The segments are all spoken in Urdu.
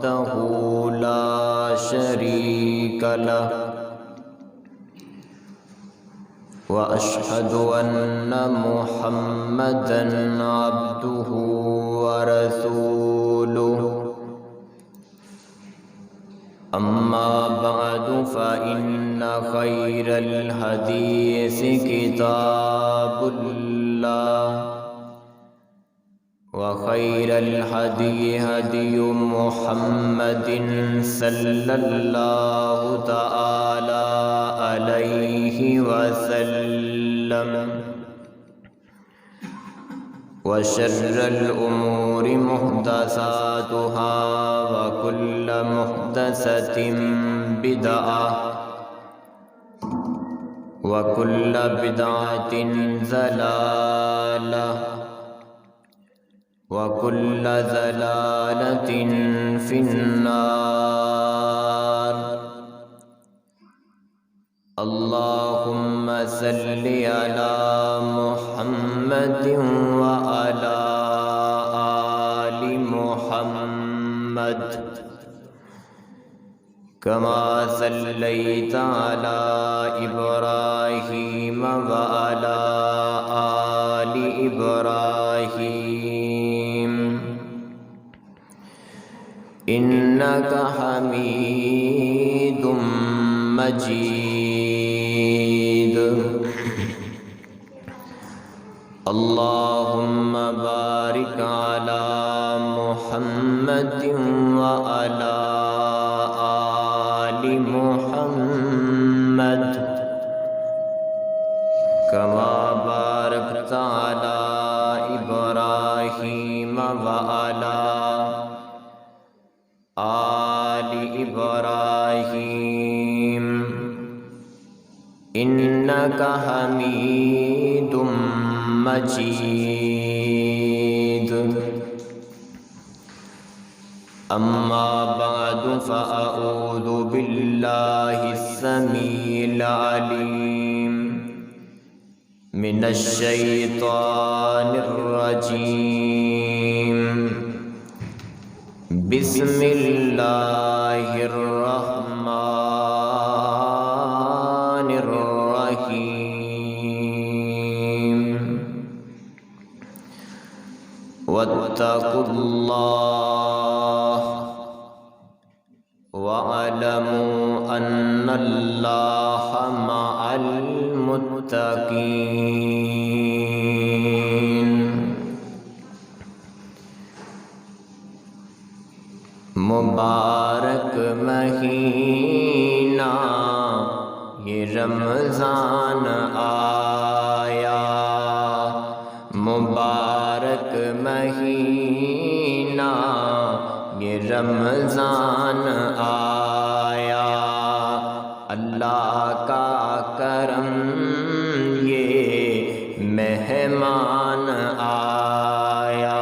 وحده لا شريك له وأشهد أن محمدًا عبده ورسوله أما بعد فإن خير الحديث كتاب الله وخير الهدي هدي محمد صلى الله تعالى عليه وسلم وشر الأمور محدثاتها وكل محدثة بدعة وكل بدعة ضلالة وكل ضلالة في النار اللهم صل على محمد وعلى آل محمد كما صليت على إبراهيم وعلى آل إبراهيم إنك حميد مجيد اللهم بارك على محمد وعلى آل محمد كما باركت على إبراهيم وعلى آل إبراهيم إنك حميد مجيد أما بعد فأعوذ بالله السميع العليم من الشيطان الرجيم بسم الله الرحمن الرحيم واتقوا الله واعلموا أن الله مع المتقين مبارک مہینہ یہ رمضان آیا مبارک مہینہ یہ رمضان آیا اللہ کا کرم یہ مہمان آیا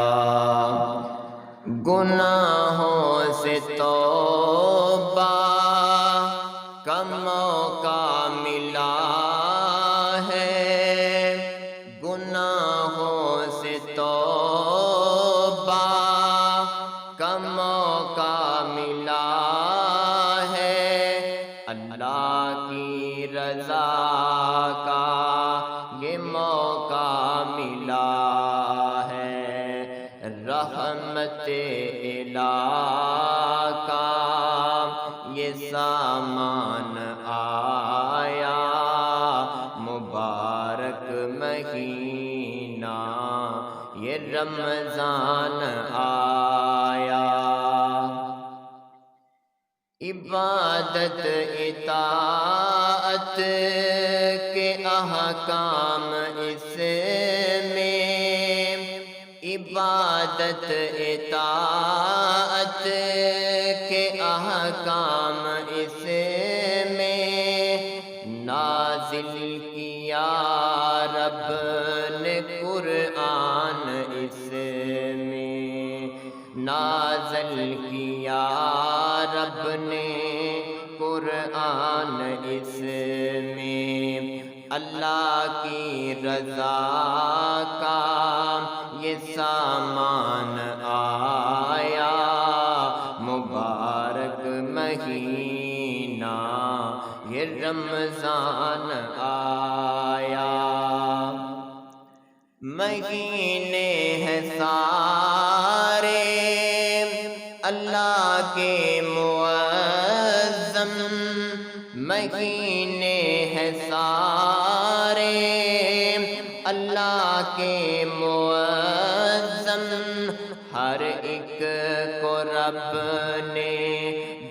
گناہوں سے توبہ کا موقع ملا ہے گناہوں سے توبہ کا موقع ملا ہے اللہ کی رضا کا یہ موقع ملا ہے رحمت الہ کا یہ سامان آیا مبارک مہینہ یہ رمضان آیا عبادت اطاعت کے احکام اس میں عبادت اطاعت کے احکام اس میں نازل کیا رب نے قرآن اس میں نازل کیا رب نے قرآن اس میں اللہ کی رضا کا یہ سامان آیا مبارک رمضان آیا، مہینے ہیں سارے اللہ کے معظم، مہینے ہیں سارے اللہ کے معظم، ہر ایک کو رب نے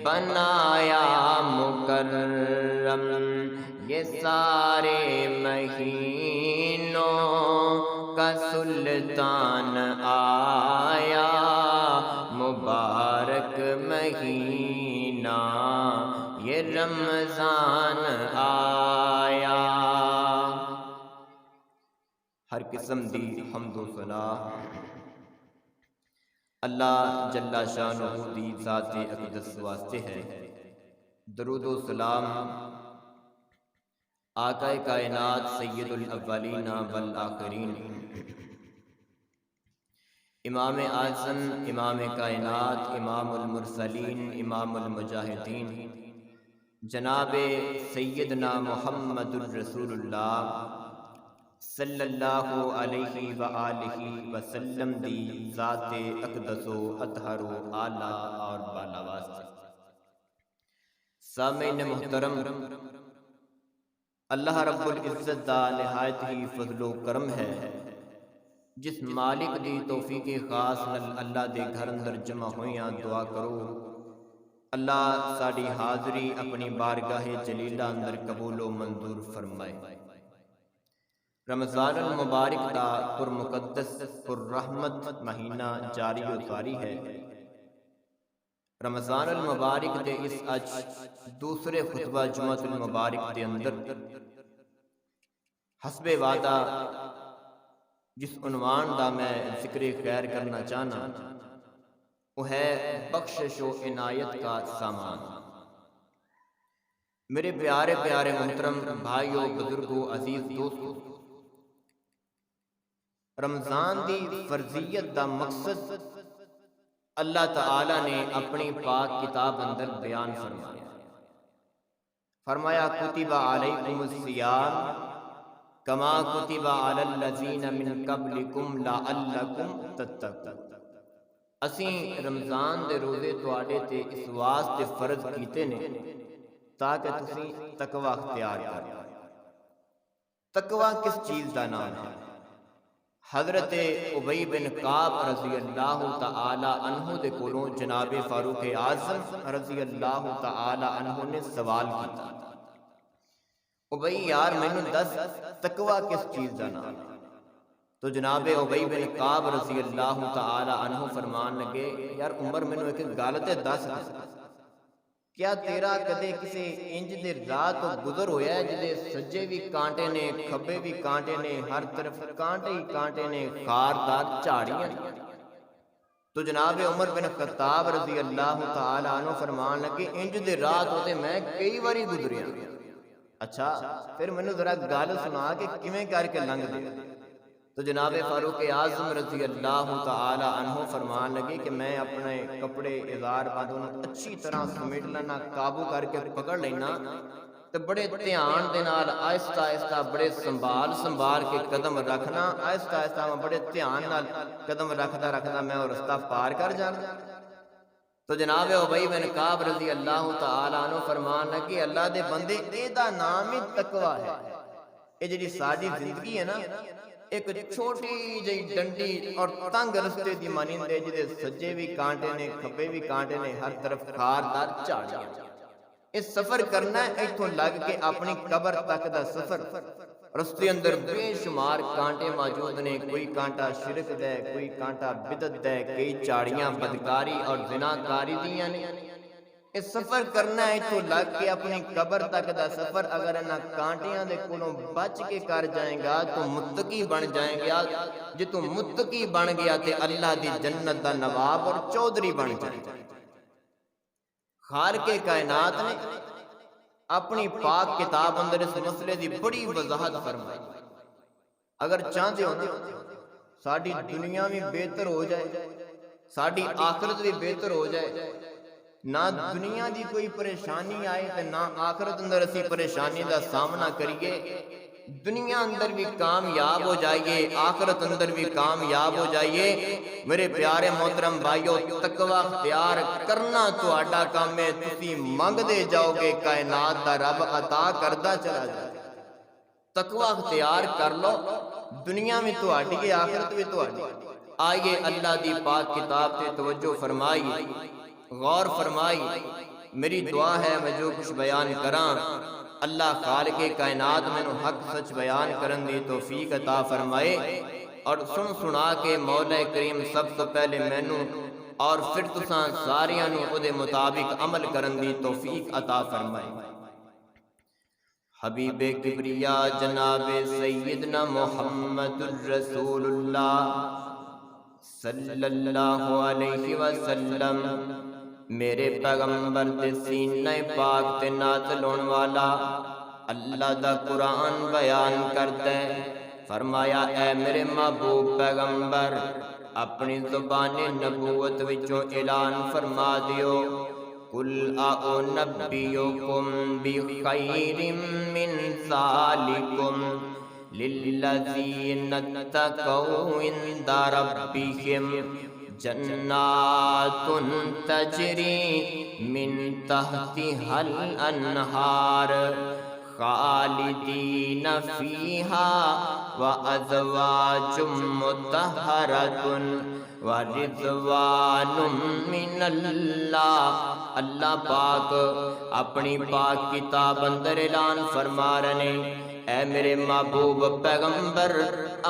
بنایا مکرم، یہ سارے مہینوں کا سلطان آیا، مبارک مہینہ یہ رمضان آیا۔ ہر قسم دی حمد و ثنا اللہ جل شانہ دی ذات اقدس واسطے ہے۔ درود و سلام آقا کائنات سید الاولین والآخرین، امام اعظم، امام کائنات، امام المرسلین، امام المجاہدین، جناب سیدنا محمد الرسول اللہ صلی اللہ علیہ وآلہ وسلم دی ذات اقدس و اطہر و اعلیٰ اور بالا واسطے۔ سامعین محترم، اللہ رب العزت دا نہایت ہی فضل و کرم ہے، جس مالک دی توفیق خاص نال اللہ دے گھر اندر جمع ہویاں دعا کرو اللہ ساڈی حاضری اپنی بارگاہ جلیلہ اندر قبول و منظور فرمائے۔ رمضان المبارک دا پر مقدس پر رحمت مہینہ جاری و ساری ہے۔ رمضان المبارک دے اس اج دوسرے خطبہ جمعۃ المبارک دے اندر حسب وعدہ جس عنوان دا میں ذکر خیر کرنا چاہنا وہ ہے بخشش و عنایت کا سامان۔ میرے پیارے پیارے محترم بھائیو، بزرگو، عزیز دوستو، رمضان دی فرضیت دا مقصد اللہ تعالی نے اپنی پاک کتاب اندر بیان فرمایا کتب علیکم الصیام کما کتب علی الذین من قبلکم لعلکم تتقون، اسیں رمضان دے روزے تواڈے تے اس واسطے فرض کیتے نے تاکہ تسی تقوی اختیار کرو۔ تقوی کس چیز دا نام ہے؟ حضرت ابی بن کعب رضی اللہ تعالی عنہ دے کولوں جناب فاروق اعظم رضی اللہ تعالی عنہ نے سوال کیتا، ابی یار مینوں دس تقوی کس چیز دا نام ہے؟ تو جناب ابی بن کعب رضی اللہ تعالی عنہ فرمان لگے، یار عمر مینوں ایک گل تے دس، کیا تیرا کدے کسی انج دے راہ تو گزر ہویا ہے جدے سجے بھی کانٹے نے، کھبے بھی کانٹے نے، ہر طرف کانٹے ہی کانٹے نے، خاردار جھاڑیاں؟ تو جناب عمر بن خطاب رضی اللہ تعالی عنہ فرمان لگے، انج دے راہ تو تے میں کئی باری گزریا۔ اچھا پھر مینوں ذرا گل سنا کہ کیویں کر کے لنگ دے؟ تو جناب فاروق اعظم رضی اللہ تعالی عنہ فرمان لگے کہ میں اپنے کپڑے ازار بادوں اچھی طرح سمیٹ لینا، قابو کر کے پکڑ لینا، تو بڑے دھیان دے نال آہستہ آہستہ بڑے سنبھال کے قدم رکھنا، آہستہ آہستہ میں بڑے دھیان نال قدم رکھدا میں وہ رستہ پار کر جانا۔ تو جناب ابی بن کعب رضی اللہ تعالی عنہ فرمان لگے، اللہ دے بندے اے دا نام ہی تقوی ہے۔ اے جڑی ساری زندگی ہے نا، ایک چھوٹی جئی ڈنڈی اور تنگ رستے دی مانندے جدے سجے بھی کانٹے نے، کھبے بھی کانٹے نے، ہر طرف خاردار جھاڑیاں۔ اس سفر کرنا ہے ایتھوں لگ کے اپنی قبر تک دا سفر، رستے اندر بے شمار کانٹے موجود نے، کوئی کانٹا شرک دا ہے، کوئی کانٹا بدعت دا ہے، کئی جھاڑیاں بدکاری اور زناکاری دیاں نے۔ اس سفر کرنا ہے تو لگ کے اپنی قبر تک دا سفر اگر انہاں کانٹیاں دے کولوں بچ کے کر جائیں گا تو متقی بن جائیں گا، جے تو متقی بن گیا تے اللہ دی جنت دا نواب اور چودھری بن جائے گا۔ خالق کائنات نے اپنی پاک کتاب اندر اس مسئلے دی بڑی وضاحت فرمائی۔ اگر چاہتے ہو ساڈی دنیا بھی بہتر ہو جائے، ساڈی آخرت بھی بہتر ہو جائے، نہ دنیا دی کوئی پریشانی آئے تے نہ آخرت اندر اسی پریشانی دا سامنا کریے، دنیا اندر بھی کامیاب ہو جائیے، آخرت اندر بھی کامیاب ہو جائیے۔ میرے پیارے محترم بھائیو، تقوی اختیار کرنا تہاڈا کام ہے، تسی منگ دے جاؤ گے، کائنات دا رب عطا کردا چلا جائے۔ تقوی اختیار کر لو، دنیا میں تہاڈی ہے، آخرت بھی تہاڈی۔ آئیے اللہ دی پاک کتاب تے توجہ فرمائی، غور فرمائی۔ میری دعا ہے میں جو کچھ بیان کراں، اللہ خالق کائنات میں حق سچ بیان کرن دی توفیق عطا فرمائے، اور سنا کے مولا کریم سب تو پہلے مینوں اور پھر تساں ساریاں نوں او دے مطابق عمل کرن دی توفیق عطا فرمائے۔ حبیب کبریا جناب سیدنا محمد الرسول اللہ صلی اللہ علیہ وسلم، میرے پیغمبر دے سینہ پاک تے نازل ہون والا اللہ دا قرآن بیان کرتا ہے، فرمایا اے میرے محبوب پیغمبر، اپنی زبان نبوت وچوں اعلان فرما دیو، قل اعنبئکم بخیر من ذالکم للذین اتقوا عند ربہم جنات تجری من تحتها الانہار خالدین فیہا وازواج مطہرۃ ورضوان من اللہ۔ اللہ پاک اپنی پاک کتاب اندر اعلان فرما رہے، اے میرے محبوب پیغمبر،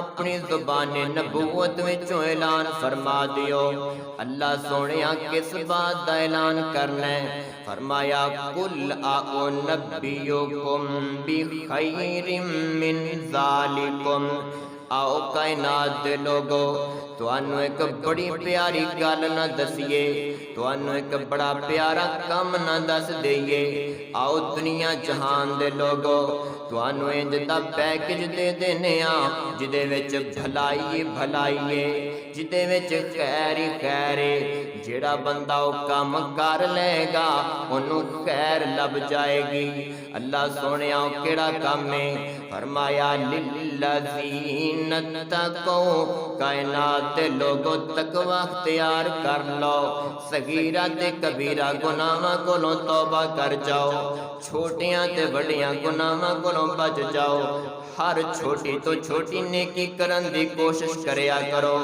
اپنی زبان نبوت وچوں اعلان فرما دیو۔ اللہ سونیا کس بات دا اعلان کرنا ہے؟ فرمایا قل اعنبئکم بخیر من ذالکم۔ آؤ کائنات دے لوگو، تانوں ایک بڑی پیاری گل نہ دسیے، تانوں ایک بڑا پیارا کم نہ دس دئیے۔ آؤ دنیا جہان دے لوگو، تانوں انج دا پیکج دے دینے ہاں جدے وچ بھلائی بھلائی ہے، جدے وچ خیر ہی خیر ہے۔ جیڑا بندہ او کام کر لے گا انہوں خیر لب جائے گی۔ اللہ سونیا او کیڑا کام ہے؟ فرمایا للذین اتقوا، کائنات دے لوگوں تقوی اختیار کر لو، صغیرہ تے کبیرہ گناہاں کولوں توبہ کر جاؤ، چھوٹیاں تے بڑیاں گناہاں کولوں بچ جاؤ، ہر چھوٹی تو چھوٹی نیکی کرن دی کوشش کریا کرو،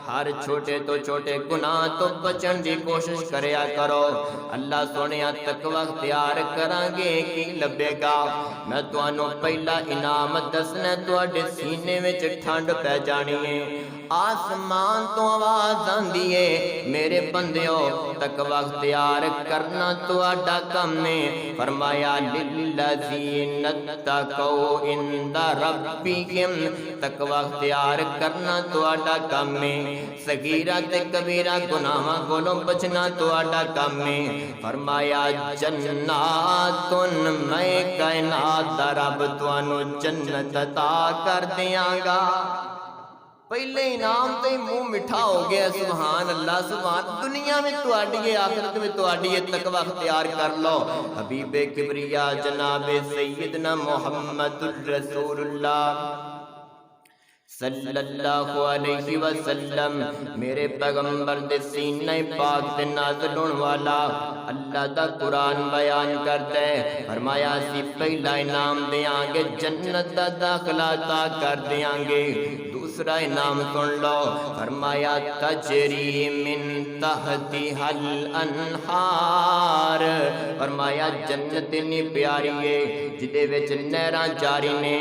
ہر چھوٹے تو چھوٹے گناہ تو بچن دی کوشش کریا کرو۔ اللہ سونیا تقوی اختیار کران گے کی لبے گا؟ میں تانوں پہلا انعام دسنا، تواڈے سینے وچ ٹھنڈ پہ جانی ہے، آسمان تو آواز آندی ہے، میرے بندیو تقوی اختیار کرنا تواڈا کم ہے۔ فرمایا للذین اتقوا عند ربہم، تقوی اختیار کرنا تواڈا کم ہے، صغیرہ تے کبیرہ گناہاں کولوں بچنا تواڈا کم ہے۔ فرمایا جنات، میں کائنات دا رب تانوں جنت عطا کر دیاں گا۔ پہلے انعام تے منہ مٹھا ہو گیا، سبحان اللہ سبحان۔ دنیا میں تواڈی ہے، آخرت میں تواڈی ہے، تقوی اختیار کر لو۔ حبیب کبریا جناب سیدنا محمد الرسول اللہ صلی اللہ علیہ وسلم، میرے پیغمبر دے سینہ پاک تے نازل ہون والا اللہ دا قرآن بیان کرتا ہے، فرمایا اسی پہلا انعام دیاں گے، جنت دا داخلہ عطا کر دیاں گے۔ دوسرا انعام سن لو، فرمایا تجری من تحتها الانہار، فرمایا جنت اتنی پیاری ہے جدے وچ نہراں جاری نے،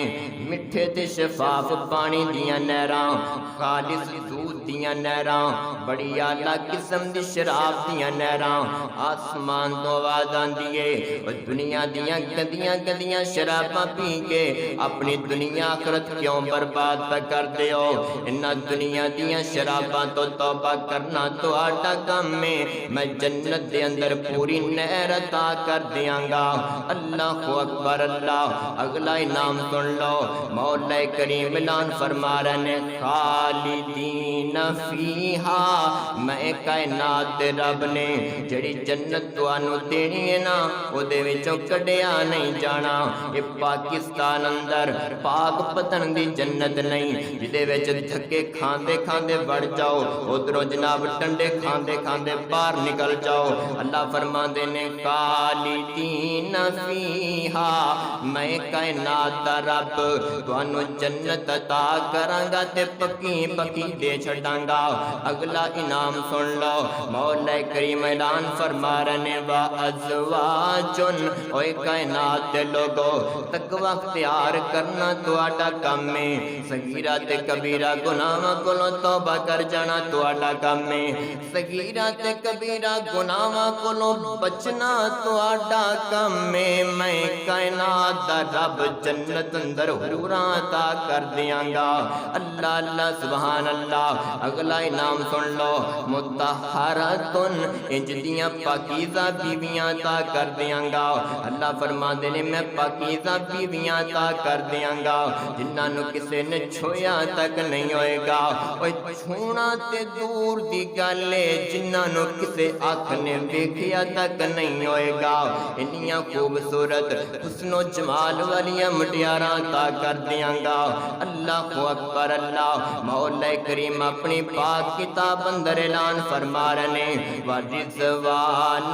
مٹھے تے شفاف پانی دیاں نہراں، خالص دودھ دیاں نہراں، بڑی اعلیٰ قسم دی شراب دیاں نہراں۔ آسمان تو آواز آندی ہے، او دنیا دیاں گندیاں گندیاں شراباں پی کے اپنی دنیا آخرت کیوں برباد پہ کر دے ہو؟ انہاں دنیا دیاں شراباں تو توبہ کرنا تو آٹا کم ہے، میں جنت دے اندر پوری نہر عطا کر دیاں گا۔ اللہ اکبر اللہ۔ اگلا انعام سن لو، مولا کریم اعلان فرما رہے ہیں، خالدین فیہا میں کائنات دے رب نے جڑی جنت تانوں دینی ہے نا او دے وچوں کڈیا نہیں جانا یہ پاکستان اندر پاک پتن دی جنت نہیں جدے وچ دھکے کھاندے کھاندے بڑھ جاؤ ادھروں جناب ٹنڈے کھاندے کھاندے باہر نکل جاؤ اللہ فرماندے نے خالدین فیہا میں کائنات دا رب تانوں جنت عطا کراں گا تے پکی پکی دے چھڈاں گا اگلا انعام سن لو مولا کریم اعلان فرما رہے وا ازواجن اوے کائنات دے لوگو تقوی اختیار کرنا تہاڈا کم ہے صغیرہ تے کبیرہ گناہاں کولوں توبہ کر جانا تہاڈا کم ہے صغیرہ تے کبیرہ گناہاں کولوں بچنا تہاڈا کم ہے میں کائنات دا رب جنت اندر حوراں عطا کر دیاں گا اللہ اللہ سبحان اللہ اگلا انعام سن لو مطہراتن انج دیاں پاکیزہ بیویاں عطا کر دیاں گا اللہ فرماندے نے میں پاکیزہ بیویاں عطا کر دیاں گا جنہاں نو کسے نے چھویا تک نہیں ہوئے گا اوے چھونا تے دور دی گل ہے جنہاں نو کسے آنکھ نے ویکھیا تک نہیں ہوئے گا انیاں خوبصورت حسن و جمال والیاں مٹیاراں عطا کر دیاں گا اللہ اکبر اللہ مولا کریم اپنی پاک کتاب اندر اعلان فرما رہے ورضوان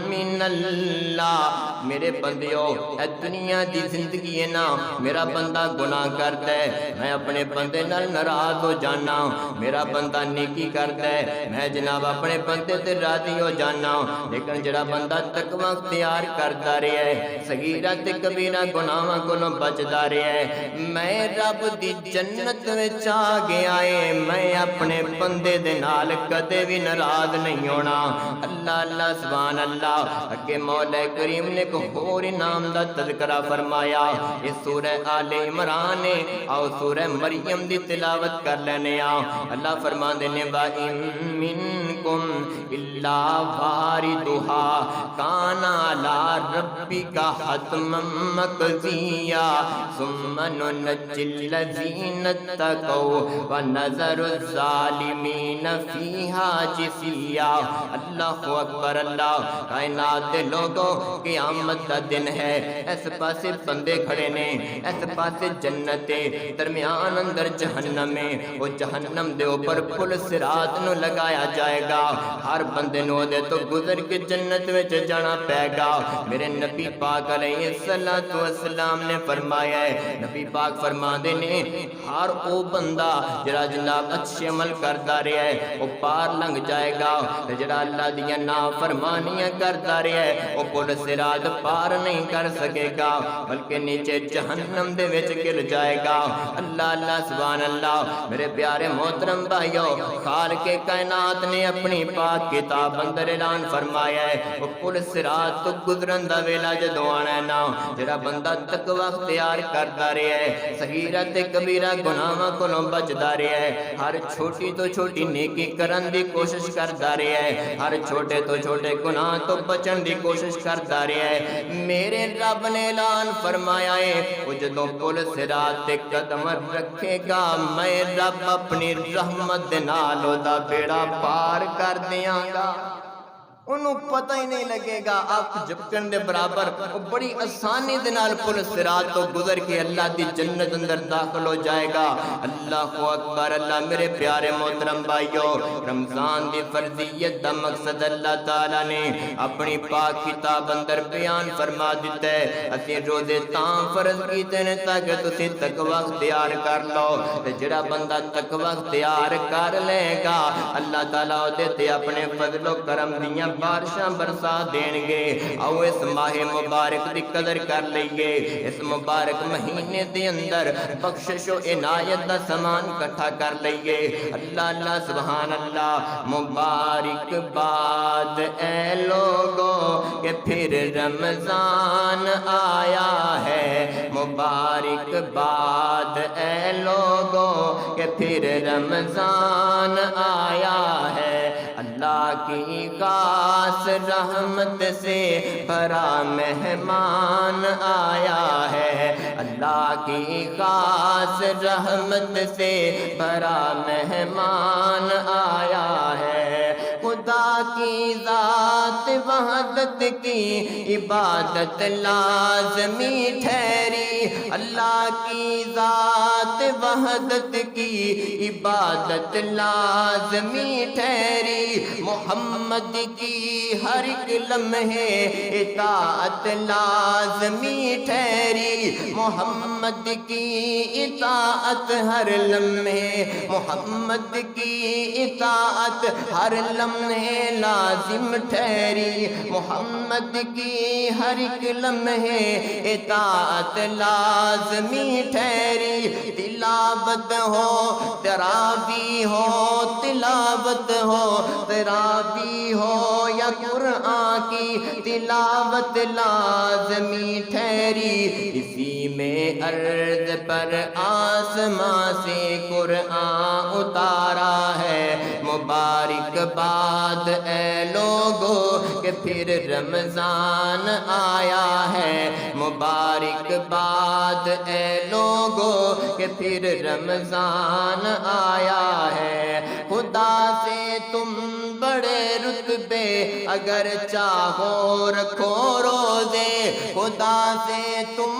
من اللہ میرے بندیو اے دنیا دی زندگی ہے نا میرا بندہ گناہ کرتا ہے میں اپنے بندے نال ناراض ہو جانا میرا بندہ نیکی کرتا ہے میں جناب اپنے بندے تے راضی ہو جانا لیکن جڑا بندہ تقوی اختیار کرتا رہے ہے صغیرہ تے کبیرہ گناہاں کولوں بچدا رہے ہے میں رب دی جنت وچ آ گیا ہے میں اپنے بندے دے نال کدے بھی ناراض نہیں ہونا اللہ اللہ سبحان اللہ اگے مولا کریم نے ایک اور انعام دا تذکرہ فرمایا یہ سورہ آل عمران ہے آؤ سورہ مریم دی تلاوت کر لینے اللہ فرماندے نے وَإِن مِّنكُمْ إِلَّا وَارِدُهَا كَانَ عَلَى رَبِّكَ حَتْمًا مَّقْضِيًّا ثُمَّ نُنَجِّي الَّذِينَ اتَّقَوْا وَنَذَرُ الظَّالِمِينَ فِيهَا جِثِيًّا اللہ اکبر اللہ کائنات دے لوگوں قیامت دا دن ہے اس پاسے بندے کھڑے نے اس پاسے جنت ہے درمیان اندر جہنم ہے وہ جہنم دے اوپر پل صراط نو لگایا جائے گا ہر بندے نو دے تو گزر کے جنت وچ جانا پے گا میرے نبی پاک علیہ الصلوۃ والسلام نے فرمایا ہے نبی پاک فرماندے نے ہر او بندہ جڑا جناب اچھے عمل کردا رہیا ہے وہ پار لنگ جائے گا تے جڑا اللہ دی نافرمانیاں کردا رہیا ہے وہ پل صراط پار نہیں کر سکے گا بلکہ نیچے جہنم دے وچ گر جائے گا اللہ اللہ سبحان اللہ میرے پیارے محترم بھائیو خالق کائنات نے اپنی پاک کتاب اندر اعلان فرمایا ہے وہ پل صراط تو گزرن دا ویلا جدوں آنا ہے نا جڑا بندہ تقوی اختیار کردا رہیا ہے صغیرہ تے کبیرہ گناہاں کولوں بچدا رہیا ہے ہر چھوٹی تو چھوٹی نیکی کرن دی کوشش کردا رہیا ہے ہر چھوٹے تو چھوٹے گناہ تو بچن دی کوشش کردا رہیا ہے میرے رب نے اعلان فرمایا ہے وہ جدوں پل صراط تے قدم رکھے گا میں رب اپنی رحمت دے نال او دا بیڑا پار کر دیاں گا انہوں پتہ ہی نہیں لگے گا آپ جھپکن دے برابر وہ بڑی آسانی دے نال پل صراط تو گزر کے اللہ دی جنت اندر داخل ہو جائے گا اللہ اکبر اللہ میرے پیارے محترم بھائیو رمضان دی فرضیت دا مقصد اللہ تعالیٰ نے اپنی پاک کتاب اندر بیان فرما دیتا ہے اسی روزے تاں فرض کیتے نے تاکہ تسی تقوی اختیار کر لو تے جڑا بندہ تقوی اختیار کر لے گا اللہ تعالیٰ دیتے اپنے فضل و کرم دیاں بارشاں برسا دین گے آؤ اس ماہ مبارک دی قدر کر لئیے اس مبارک مہینے دے اندر بخشش و عنایت دا سامان کٹھا کر لئیے اللہ اللہ سبحان اللہ مبارک باد اے لوگوں کہ پھر رمضان آیا ہے مبارک باد اے لوگوں کہ پھر رمضان آیا ہے اللہ کی خاص رحمت سے بھرا مہمان آیا ہے، اللہ کی خاص رحمت سے بھرا مہمان آیا ہے۔ خدا کی ذات وحدت کی عبادت لازمی ٹھہری، اللہ کی ذات وحدت کی عبادت لازمی ٹھہری، محمد کی ہر ایک لمحے اطاعت لازمی ٹھہری، محمد کی اطاعت ہر لمحے، محمد کی اطاعت ہر لمحے لازم ٹھہری، محمد کی ہر ایک لمحے اطاعت لازمی ٹھہری، تلاوت ہو تراویح ہو، تلاوت ہو تراویح ہو یا قرآن کی تلاوت لازمی ٹھہری، اسی میں ارض پر آسمان سے قرآن اتارا ہے، مبارک باد اے لوگو کہ پھر رمضان آیا ہے، مبارک باد اے لوگو کہ پھر رمضان آیا ہے۔ خدا سے تم بڑے رتبے اگر چاہو رکھو روزے، خدا سے تم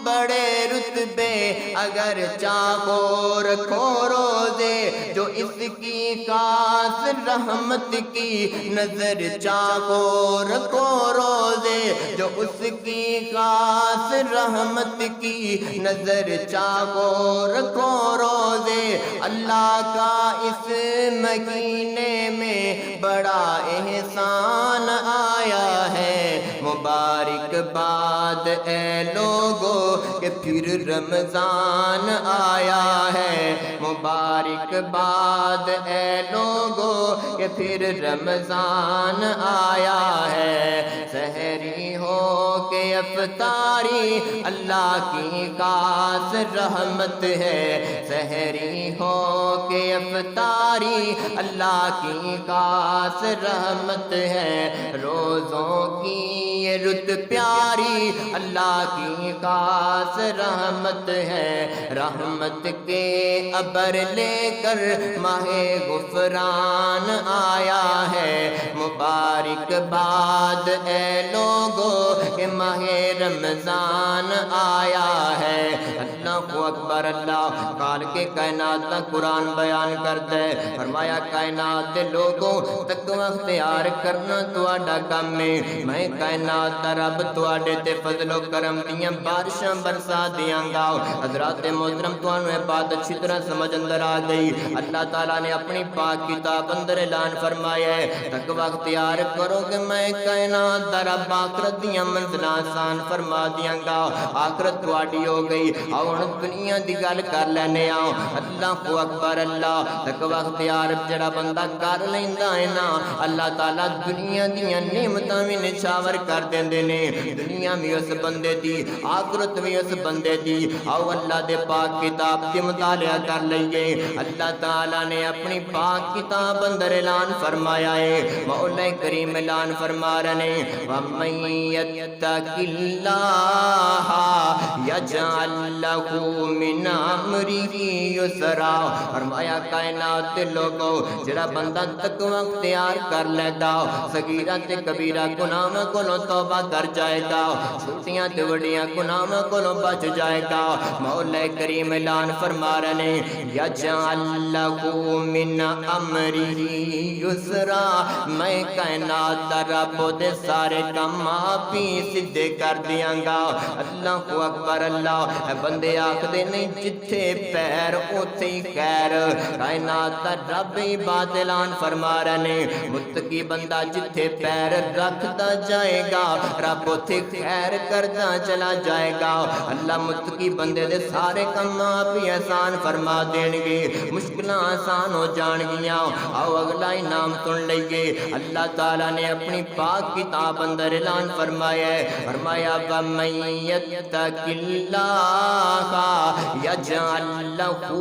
بڑے رتبے اگر چاہو رکھو روزے، جو اس کی خاص رحمت کی نظر چاہو رکھو روزے، جو اس کی خاص رحمت کی نظر چاہو رکھو روزے، اللہ کا اس مہینے میں بڑا احسان آیا ہے، مبارک باد اے لوگو کہ پھر رمضان آیا ہے، مبارک باد اے لوگو کہ پھر رمضان آیا ہے، سحری ہو کہ افطاری اللہ کی خاص رحمت ہے، سحری ہو کہ افطاری اللہ کی خاص رحمت ہے، روزوں کی یہ رت پیاری اللہ کی خاص رحمت ہے، رحمت کے ابر لے کر ماہ غفران آیا ہے، مبارک باد اے لوگو کہ ماہ رمضان آیا ہے۔ اللہ اکبر، اللہ خالق کائنات کا قرآن بیان کرتا ہے، فرمایا کائنات دے لوگوں تقوی اختیار کرنا تہاڈا کم ہے، میں کائنات دا رب تہاڈے تے فضل و کرم دیاں بارشاں برسا دیاں گا۔ حضرات محترم تانوں یہ بات اچھی طرح سمجھ اندر آ گئی، اللہ تعالیٰ نے اپنی پاک کتاب اندر اعلان فرمایا ہے تقوی اختیار کرو کہ میں کائنات دا رب آخرت دیاں منزلاں آسان فرما دیاں گا، آخرت تہاڈی ہو گئی۔ آؤ ہن دنیا دی گل کر لینے آؤ، اللہ اکبر، اللہ تقوی اختیار جڑا بندہ کر لیندا ہے نا، اللہ تعالیٰ دنیا دیاں نعمتاں وی نچھاور کر دیندے نے، دنیا بھی اس بندے دی، آخرت بھی اس بندے دی۔ آؤ اللہ دے پاک کتاب دی مطالعہ کر لئیے، اللہ تعالیٰ نے اپنی پاک کتاب اندر اعلان فرمایا ہے، مولا کریم اعلان فرما رہے ہیں وَمَن يَتَّقِ اللَّهَ يَجْعَل لَّهُ مِنْ أَمْرِهِ يُسْرًا، فرمایا کائنات دے لوگوں جڑا بندہ تقوی اختیار کر لے گا، صغیرہ تے کبیرہ گناہاں کولوں توبہ کر جائے گا، چھوٹیاں تے وڈیاں گناہاں کولوں بچ جائے گا، مولا کریم اعلان فرما رہے ہیں یجعل لہ من امرہ یسرا، میں کائنات دا رب دے سارے کام آپ ہی سدھے کر دیاں گا۔ اللہ اکبر، اللہ بندے آکھدے نہیں جتھے پیر اوتھے ہی خیر، کائنات دا رب ہی بات اعلان فرما رہے ہیں متقی بندہ جتھے پیر رکھتا جائے گا رب اوتھے خیر کرتا چلا جائے گا۔ اللہ متقی بندے دے سارے کام آپ ہی آسان فرما دین گے، مشکلاں آسان ہو جان گیاں۔ آؤ اگلا انعام سن لئیے، اللہ تعالیٰ نے اپنی پاک کتاب اندر اعلان فرمایا ہے، فرمایا وَمَن يَتَّقِ اللَّهَ یجعل لہ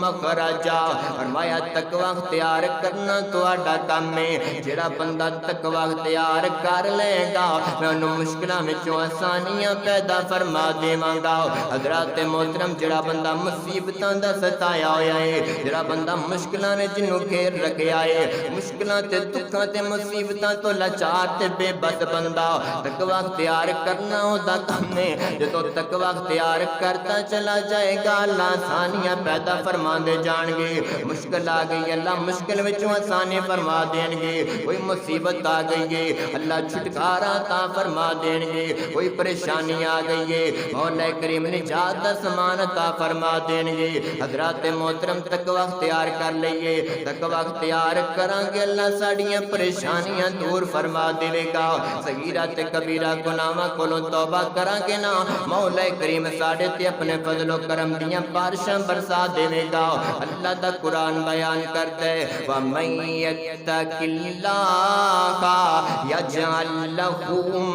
مخرجا، فرمایا تقوی اختیار کرنا تہاڈا کم ہے، جڑا بندہ تقوی اختیار کر لے گا میں انہوں مشکلاں وچوں آسانیاں پیدا فرما دیواں گا۔ حضرات محترم، جڑا بندہ مصیبتاں دا ستایا ہویا ہے، جڑا بندہ مشکلاں نے جنوں گھیر رکھیا ہے، مشکلاں تے دکھاں تے مصیبتاں تو لاچار تے بے بس بندہ تقوی اختیار کرنا دا کم ہے۔ جدوں تقوی اختیار کرتا چلا جائے گا اللہ آسانیاں پیدا فرما دے جان گے۔ مشکل آ گئی اللہ مشکل وچوں آسانی فرما دین گے، کوئی مصیبت آ گئی ہے اللہ چھٹکارا عطا فرما دین گے، کوئی پریشانی آ گئی ہے مولا کریم نجات دا سامان عطا فرما دین گے۔ حضرات محترم تقوی اختیار کر لئیے، تقوی اختیار کران گے اللہ ساڑیاں پریشانیاں دور فرما دے گا۔ صغیرہ تے کبیرہ گناہاں کولوں توبہ کران گے نا مولا کریم ساڑے تے اپنے فضل و کرم دیاں بارشاں برسا دے گا۔ اللہ دا قرآن بیان کرتا ہے وَمَن يَتَّقِ اللَّهَ يَجْعَل لَّهُ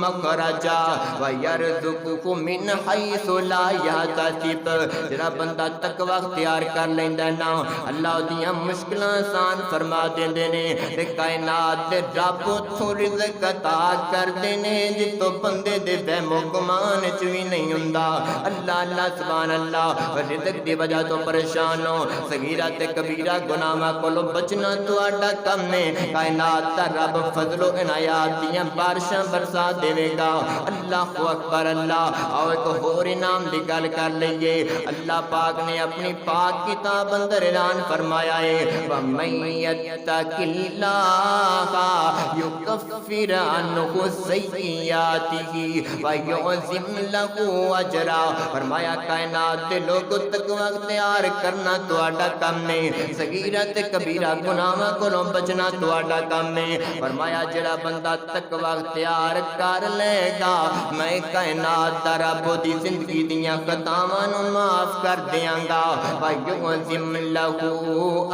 مَخْرَجًا وَيَرْزُقْهُ مِنْ حَيْثُ لَا يَحْتَسِبُ، جڑا بندہ تقوی اختیار کر لیندا نا اللہ دیاں مشکلاں آسان فرما دیندے نے تے کائنات دے رب اتھوں رزق عطا کردے نے جتوں بندے دے وہم و گمان وچ وی نہیں ہوندا۔ اللہ اللہ سبحان اللہ، رزق دی وجہ تو پریشان ہو، صغیرہ تے کبیرہ گناہاں کولوں بچنا تہاڈا کم ہے، کائنات دا رب فضل و عنایات دیاں بارشاں برسا دے گا۔ اللہ اکبر اللہ۔ آؤ ایک ہور انعام دی گل کر لئیے، اللہ پاک نے اپنی پاک کتاب اندر اعلان فرمایا ہے وَمَن يَتَّقِ اللَّهَ يُكَفِّرْ عَنْهُ سَيِّئَاتِهِ وَيُعْظِمْ لَهُ أَجْرًا، فرمایا کائنات دے لوگ تقوی اختیار کرنا تہاڈا کم ہے، صغیرہ تے کبیرہ گناہاں کولوں بچنا تہاڈا کم ہے۔ فرمایا جڑا بندہ تقوی اختیار کر لے گا میں کائنات دا رب دی زندگی دیاں خطاواں نوں معاف کر دیاں گا، وَيُعْظِمْ لَهُ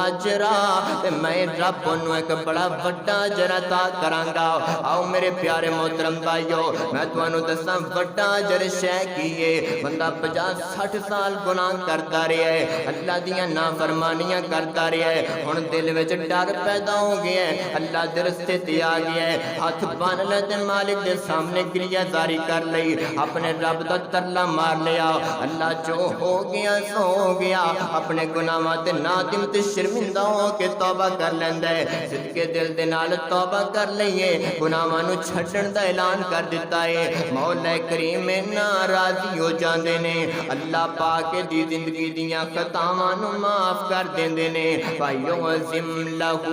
أَجْرًا، تے میں رب نوں ایک بڑا وڈا اجر عطا کراں گا۔ آؤ میرے پیارے محترم بھائیو میں تانوں دساں وڈا اجر شے کی ہے۔ بندہ 50-60 سال گناہ کرتا رہیا ہے، اللہ دیاں نافرمانیاں کرتا رہیا ہے، ہن دل وچ ڈر پیدا ہو گیا ہے، اللہ دے رستے تے آ گیا ہے، ہاتھ بن لے تے مالک دے سامنے گریہ زاری کر لئی، اپنے رب دا ترلا مار لیا، اللہ جو ہو گیا سو ہو گیا، اپنے گناہاں تے نادم تے شرمندہ ہو کے توبہ کر لیندا ہے۔ صدقے دل دے نال توبہ کر لئیے، گناہاں نوں چھڈن دا اعلان کر دیتا ہے، مولا کریم ناراضی ہو جاندے نے، اللہ پاک دی زندگی دیاں خطاواں نوں معاف کر دیندے نے۔ وَيُعْظِمْ لَهُ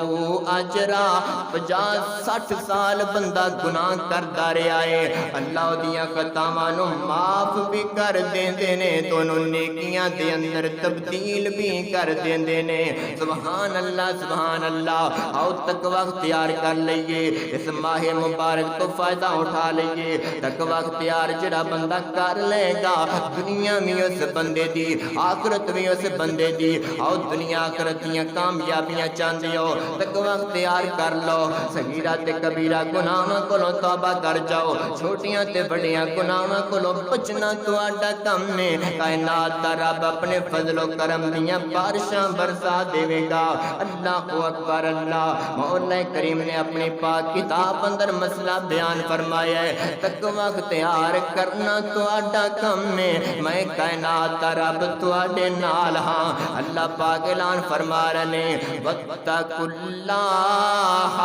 أَجْرًا، 50-60 سال بندہ گناہ کردا رہیا ہے، اللہ دیاں خطاواں نوں معاف بھی کر دیندے نے تو انہوں نیکیاں دے اندر تبدیل بھی کر دیندے نے۔ سبحان اللہ سبحان اللہ۔ آؤ تقوی اختیار کر لئیے، اس ماہ مبارک تو فائدہ اٹھا لئیے۔ تقوی اختیار جڑا بندہ کر لے گا دنیا بھی اس بندے دی، آخرت بھی اس بندے دی۔ آؤ دنیا آخرت دیاں کامیابیاں چاہندے ہو تقوی اختیار کر لو، صغیرہ تے کبیرہ گناہاں کولوں توبہ کر جاؤ، چھوٹیاں تے بڑیاں گناہاں کولوں بچنا تہاڈا کم ہے، کائنات دا رب اپنے فضل و کرم دیاں بارشاں برسا دے گا۔ اللہ اکبر اللہ۔ مولا کریم نے اپنی پاک کتاب اندر مسئلہ بیان فرمایا ہے، تقوی اختیار کرنا تہاڈا کم ہے، میں کائنات دا رب تہاڈے نال ہاں۔ اللہ پاک اعلان فرما رہے نے وَاتَّقُوا اللَّهَ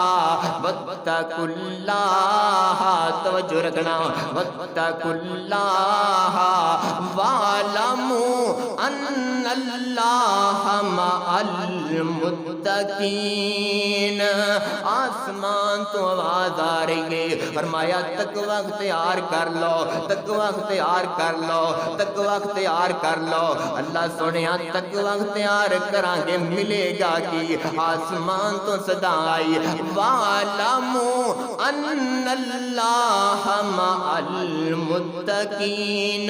وَاتَّقُوا اللَّهَ، توجہ رکھنا، وَاتَّقُوا اللَّهَ وَاعْلَمُوا أَنَّ اللَّهَ مَعَ الْمُتَّقِينَ۔ آسمان تو آواز آ رہی ہے، فرمایا تقوی اختیار کر لو، تقوی اختیار کر لو، تقوی اختیار کر لو۔ اللہ سنیا تقوی اختیار کران گے ملے گا کی؟ آسمان تو صدا آئی وَاعْلَمُوا أَنَّ اللَّهَ مع المتقین،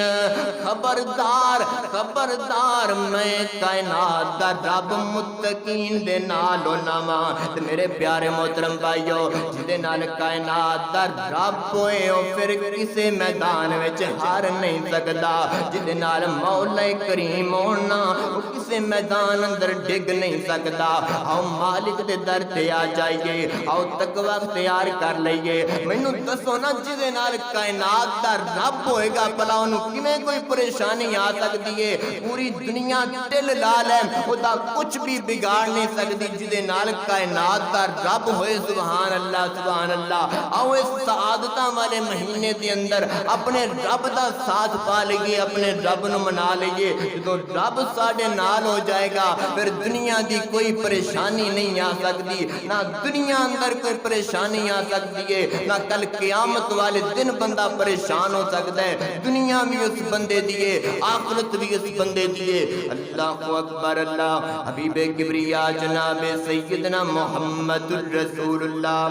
خبردار خبردار میں کائنات دا رب متقین دے نال ہونا وا۔ تے میرے پیارے محترم بھائیو، جدے نال کائنات دا رب ہوئے او پھر کسے میدان وچ ہار نہیں سکدا۔ جدے نال مولا کریم ہونا او کسے میدان اندر ڈگ نہیں سکدا۔ آؤ مالک دے در تے آ جائیے، آؤ تقوی اختیار کر لئیے۔ مینوں دسو نا جدے نال کائنات دا رب ہوئے گا بھلا اونوں کیویں کوئی پریشانی آ سکدی ہے؟ پوری دنیا ٹل لا لے او دا کچھ بھی بگاڑ نہیں سکدی جدے نال کائنات دا رب ہوئے۔ سبحان اللہ سبحان اللہ۔ آؤ اس سعادتاں والے مہینے دے اندر اپنے رب دا ساتھ پا لئیے، اپنے رب نو منا لئیے۔ جدوں رب ساڈے نال ہو جائے گا پھر دنیا دی کوئی پریشانی نہیں آ سکتی، نہ دنیا اندر کوئی پریشانی آ سکتی ہے، نہ کل قیامت والے دن بندہ پریشان ہو سکتا ہے۔ دنیا بھی اس بندے دیے، آخرت بھی اس بندے دیے۔ اللہ اکبر اللہ۔ حبیب کبریا جناب سیدنا محمد الرسول اللہ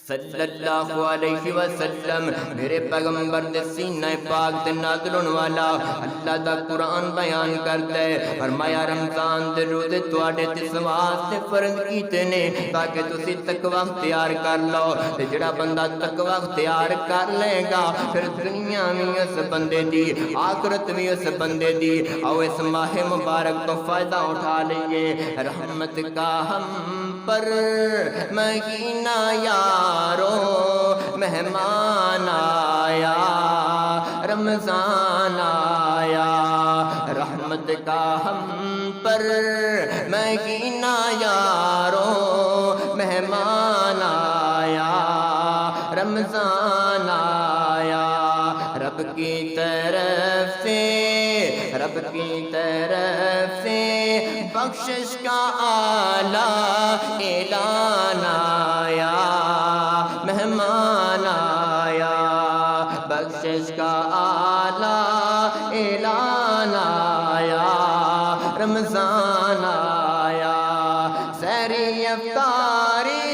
صلی اللہ علیہ وسلم، میرے پیغمبر دے سینہ پاک تے نازل ہون والا اللہ دا قرآن بیان کرتا ہے، فرمایا رمضان دے روزے تواڈے تے واسطے فرض کیتے نے تاکہ تسی تقوی اختیار کر لو۔ تے جڑا بندہ تقوی اختیار کر لے گا پھر دنیا بھی اس بندے دی، آخرت بھی اس بندے دی۔ آؤ اس ماہ مبارک تو فائدہ اٹھا لئیے۔ رحمت کا ہم پر مہینہ یارو مہمان آیا، رمضان آیا، رحمت کا ہم پر مہینہ یارو مہمان آیا، رمضان آیا۔ رب کی طرف سے، رب کی طرف سے بخشش کا اعلیٰ اعلان آیا، مہمان آیا، بخشش کا اعلیٰ اعلان آیا، رمضان آیا۔ سحری افطاری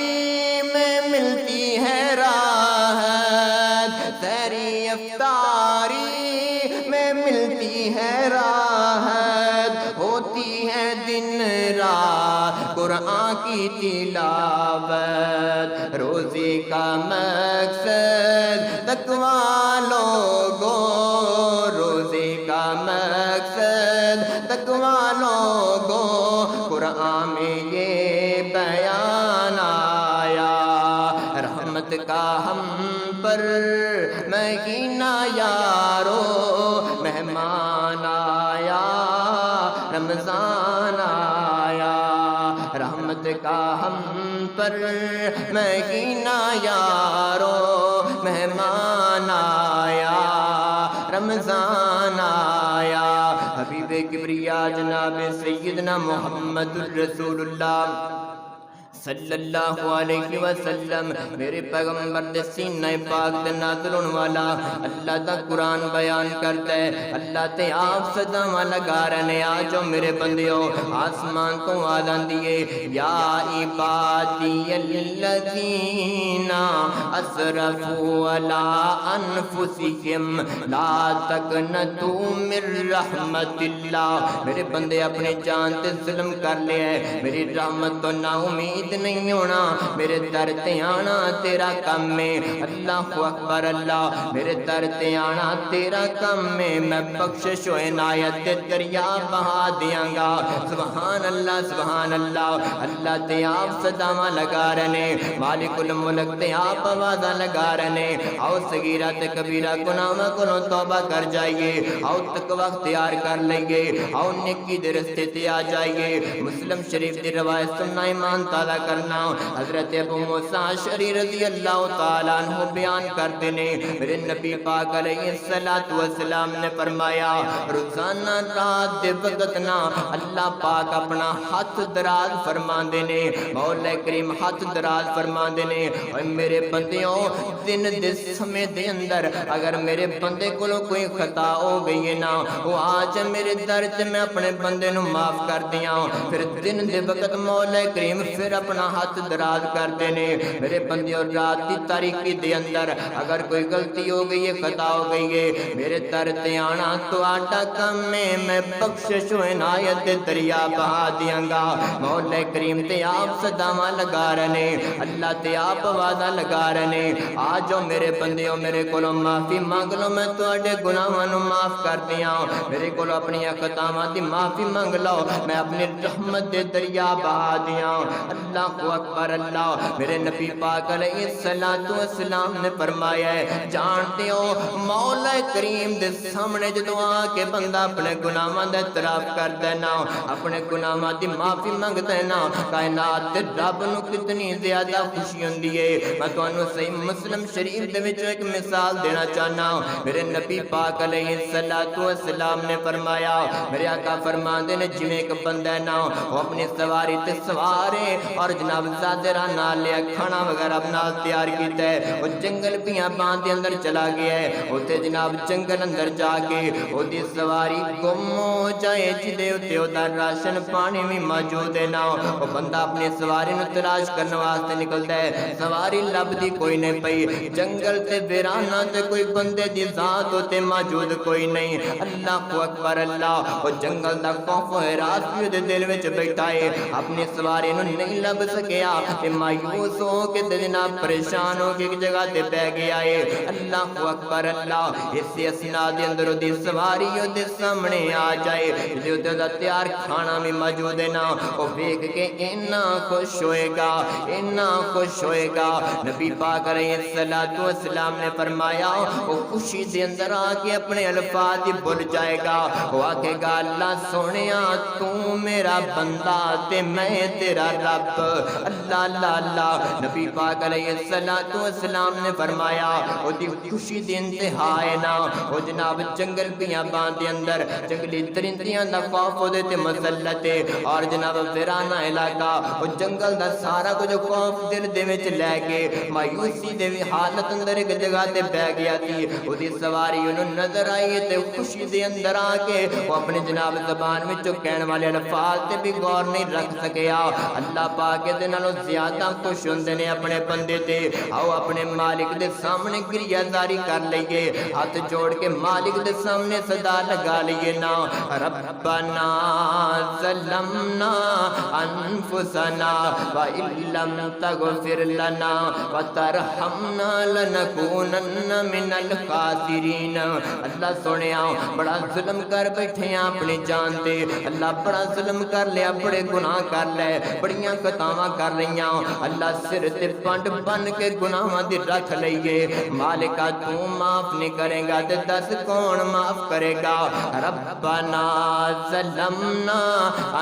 میں ملتی ہے راحت، سحری افطاری میں ملتی ہے راحت، ہوتی ہے دن رات قرآن کی تلاوت۔ روزے کا مقصد تقویٰ لوگو، روزے کا مقصد تقویٰ لوگو، قرآن میں یہ بیان آیا۔ رحمت کا ہم پر مہینہ یارو مہمان آیا، رمضان آیا۔ رحمت کا ہم پر مہینہ یارو مہمان آیا، رمضان آیا۔ حبیب کبریا جناب سیدنا محمد الرسول اللہ صلی اللہ علیہ وسلم، میرے پیغمبر دے سینہ پاک دے نازل ہون والا اللہ دا قرآن بیان کرتا ہے۔ اللہ تے آپ صداواں لگا رہنے، آ جو میرے بندیو آسمان تو آدان دیے، یا عبادی الذین اسرفوا علی انفسہم لا تقنطوا من رحمت اللہ۔ میرے بندے اپنی جان تے ظلم کر لے ہے، میری رحمت تو نا امید نہیں ہونا، میرے در تے آنا تیرا کم ہے۔ اللہ اکبر اللہ، میرے در تے آنا تیرا کم ہے، میں بخشش و عنایت دے دریا بہا دیاں گا۔ سبحان اللہ سبحان اللہ۔ اللہ تے آپ صداواں لگا رہنے، مالک الملک تے آپ آوازاں لگا رہنے۔ آؤ صغیرہ تے کبیرہ گناہاں کولوں توبہ کر جائیے، آؤ تقوی اختیار کر لئیے، آؤ نیکی دے رستے تے آ جائیے۔ مسلم شریف دی روایت سننا ایمان تعالیٰ کرنا۔ حضرت ابو موسیٰ اشعری رضی اللہ تعالیٰ عنہ بیان کرتے نے، میرے نبی پاک علیہ السلام نے فرمایا، روزانہ رات دے وقت نا اللہ پاک اپنا ہاتھ دراز فرما دینے، مولا کریم ہاتھ دراز فرما دینے۔ اور میرے بندیوں دن دے سمے دے اندر اگر میرے بندے کو کوئی خطا ہو گئی ہے نا، وہ آج میرے در تے میں اپنے بندے نو معاف کر دیاں، پھر دن دے وقت مولا کریم پھر اپنا ہاتھ دراز کرتے ہیں میرے بندیوں رات کی تاریکی دے اندر اگر کوئی غلطی ہو گئی ہے خطا ہو گئی ہے میرے در تے آنا تو آٹا کم میں بخشش و عنایت دے دریا بہا دیاں گا مولا کریم تے آپ صداواں لگا رہے اللہ تے آپ وعدہ لگا رہے آجو میرے بندیوں میرے کولوں معافی مانگ لو میں تواڈے گناہاں نو معاف کر دیاں میرے کولوں اپنی خطاواں دی معافی مانگ لو میں اپنی رحمت دے دریا بہا دیاں اللہ اکبر اللہ میرے نبی پاک علیہ السلام نے فرمایا ہے جانتے ہو مولا کریم دے سامنے جدوں آ کے بندہ اپنے گناہاں دا اعتراف کردا ہے نا اپنے گناہاں دی معافی منگدا ہے نا کائنات تے رب نو کتنی زیادہ خوشی ہوندی ہے میں تانوں صحیح مسلم شریف دے وچ ایک مثال دینا چاہنا میرے نبی پاک علیہ السلام نے فرمایا میرے آقا فرماندے نے جویں ایک بندہ ہے نا وہ اپنی سواری تے سوار ہے اور جناب زادرا نال لیا کھانا وغیرہ نال تیار کیتا ہے وہ جنگل پیاں باندھ دے اندر چلا گیا ہے اوتے جناب جنگل اندر جا کے اودی سواری گم ہو جائے جدے اوتے اودا راشن پانی بھی موجود ہے نا وہ بندہ اپنی سواری نو تلاش کرنے واسطے نکلدا ہے سواری لبدی کوئی نہیں پئی جنگل تے ویرانہ تے کوئی بندے دی ذات ہوتے موجود کوئی نہیں اللہ اکبر اللہ وہ جنگل دا خوف و ہراس بھی دے دل وچ بیٹھا ہے اپنی سواری نو نہیں لب سکیا تے مایوس ہو کے جناب پریشان ہو کے ایک جگہ تے بیٹھ گیا ہے اللہ اکبر اللہ اس اسنا دے اندر دی سواری دے سامنے آ جائے جو دا تیار کھانا بھی موجود ہے نا وہ دیکھ کے اتنا خوش ہوئے گا اتنا خوش ہوئے گا نبی پاک علیہ السلام نے فرمایا وہ خوشی دے اندر آ کے اپنے الفاظ بھول جائے گا وہ آکے گا اللہ سونیا تو میرا بندہ تے میں تیرا رب اللہ اللہ اللہ نبی پاک علیہ السلام نے فرمایا وہ دی خوشی دی انتہا ہے نا وہ جناب جنگل پیاں باندھ دے اندر جنگلی درندیاں دا خوف ہو دیتے مسلط ہے اور جناب ویرانہ علاقہ وہ جنگل دا سارا کچھ خوف دل دے وچ لے کے مایوسی دے حالت اندر ایک جگہ تے بہ گیا تھی وہ دی سواری انہوں نظر آئی تے خوشی دے اندر آ کے وہ اپنے جناب زبان وچ کہنے والے الفاظ تے بھی غور نہیں رکھ سکیا اللہ پاک دے نالوں زیادہ خوش ہوندے نے اپنے بندے تے آؤ اپنے مالک دے سامنے گریہ زاری کر لئیے ہاتھ جوڑ کے مالک دے سامنے صدا لگا لئیے نا ربنا ظلمنا انفسنا وَإِن لَّمْ تَغْفِرْ لَنَا وَتَرْحَمْنَا لَنَكُونَنَّ مِنَ الْخَاسِرِينَ اللہ سنیا بڑا ظلم کر بیٹھے ہیں اپنی جان تے اللہ بڑا ظلم کر لیا بڑے گناہ کر لے بڑیاں خطاواں کر رہیاں اللہ سر تے پنڈ بن کے گناہاں دی رکھ لئیے مالکا تو معاف نہیں کرے گا تے دس کون معاف کرے گا ربنا ظلمنا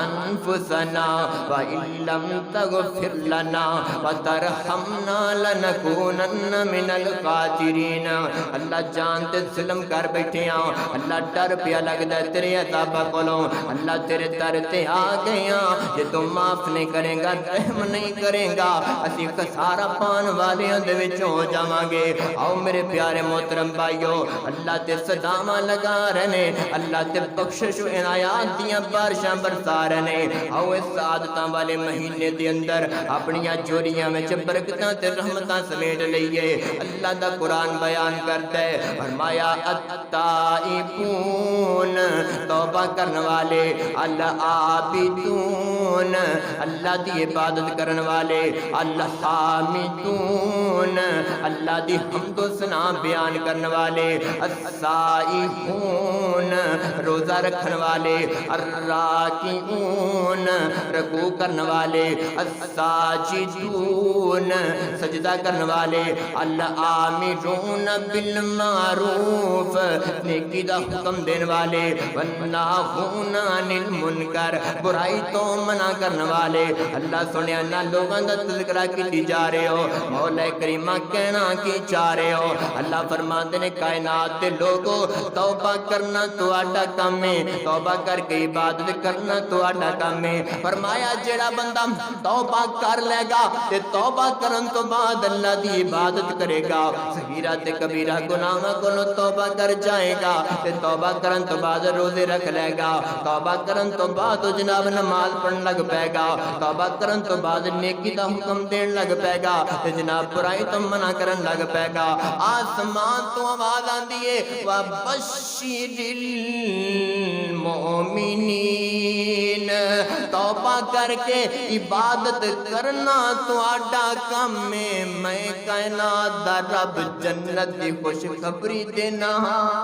انفسنا وَإِن لَّمْ تَغْفِرْ لَنَا وَتَرْحَمْنَا لَنَكُونَنَّ مِنَ الْخَاسِرِينَ اللہ جان تے ظلم کر بیٹھے ہیں اللہ ڈر پیا لگدا تیرے عذاب کولوں اللہ تیرے در تے آ گئے ہاں جے تو معاف نہیں کرے گا رحم نہیں کرے گا اسی خسارہ پان والیاں دے وچ ہو جاواں گے آؤ میرے پیارے محترم بھائیو اللہ تے صداواں لگا رہنے اللہ تے بخشش و عنایات دیاں بارشاں برسا رہنے آؤ اس سعادتاں والے مہینے دے اندر اپنیاں چوریاں وچ برکتاں تے رحمتاں سمیٹ لئیے اللہ دا قرآن بیان کرتا ہے فرمایا التائبون توبہ کرنے والے العابدون اللہ دی عبادت کرنے والے الحامدون اللہ دی حمد و ثنا بیان کرنے والے السائحون روزہ رکھنے والے الراکعون رکوع کرنے والے الساجدون سجدہ کرنے والے العامرون بالمعروف نیکی دا حکم دینے والے والناہون عن المنکر برائی تو منع کرنے والے اللہ سنیا نہ لوگاں دا تذکرہ کی جا رہے ہو مولا کریمہ کہنا کی چاہ رہے ہو اللہ فرماتے نے کائنات دے لوگوں توبہ کرنا تو آٹا کام ہے توبہ کر کے عبادت کرنا تو آٹا کام ہے فرمایا جیڑا بندہ توبہ کر لے گا تے توبہ کرن تو بعد اللہ دی عبادت کرے گا صغیرہ تے کبیرہ گناہاں کو توبہ کر جائے گا تے توبہ کرن تو بعد روزے رکھ لے گا توبہ کرن تو بعد جناب نماز پڑھن لگ پائے گا توبہ کرن کرن تو بعد نیکی دا حکم دین لگ پے گا تے جناب برائی تو منع کرن لگ پے گا۔ آسمان تو آواز آندی ہے وَبَشِّرِ الْمُؤْمِنِينَ، توبہ کر کے عبادت کرنا تہاڈا کم ہے، میں کائنات دا رب جنت دی خوشخبری دینا ہاں۔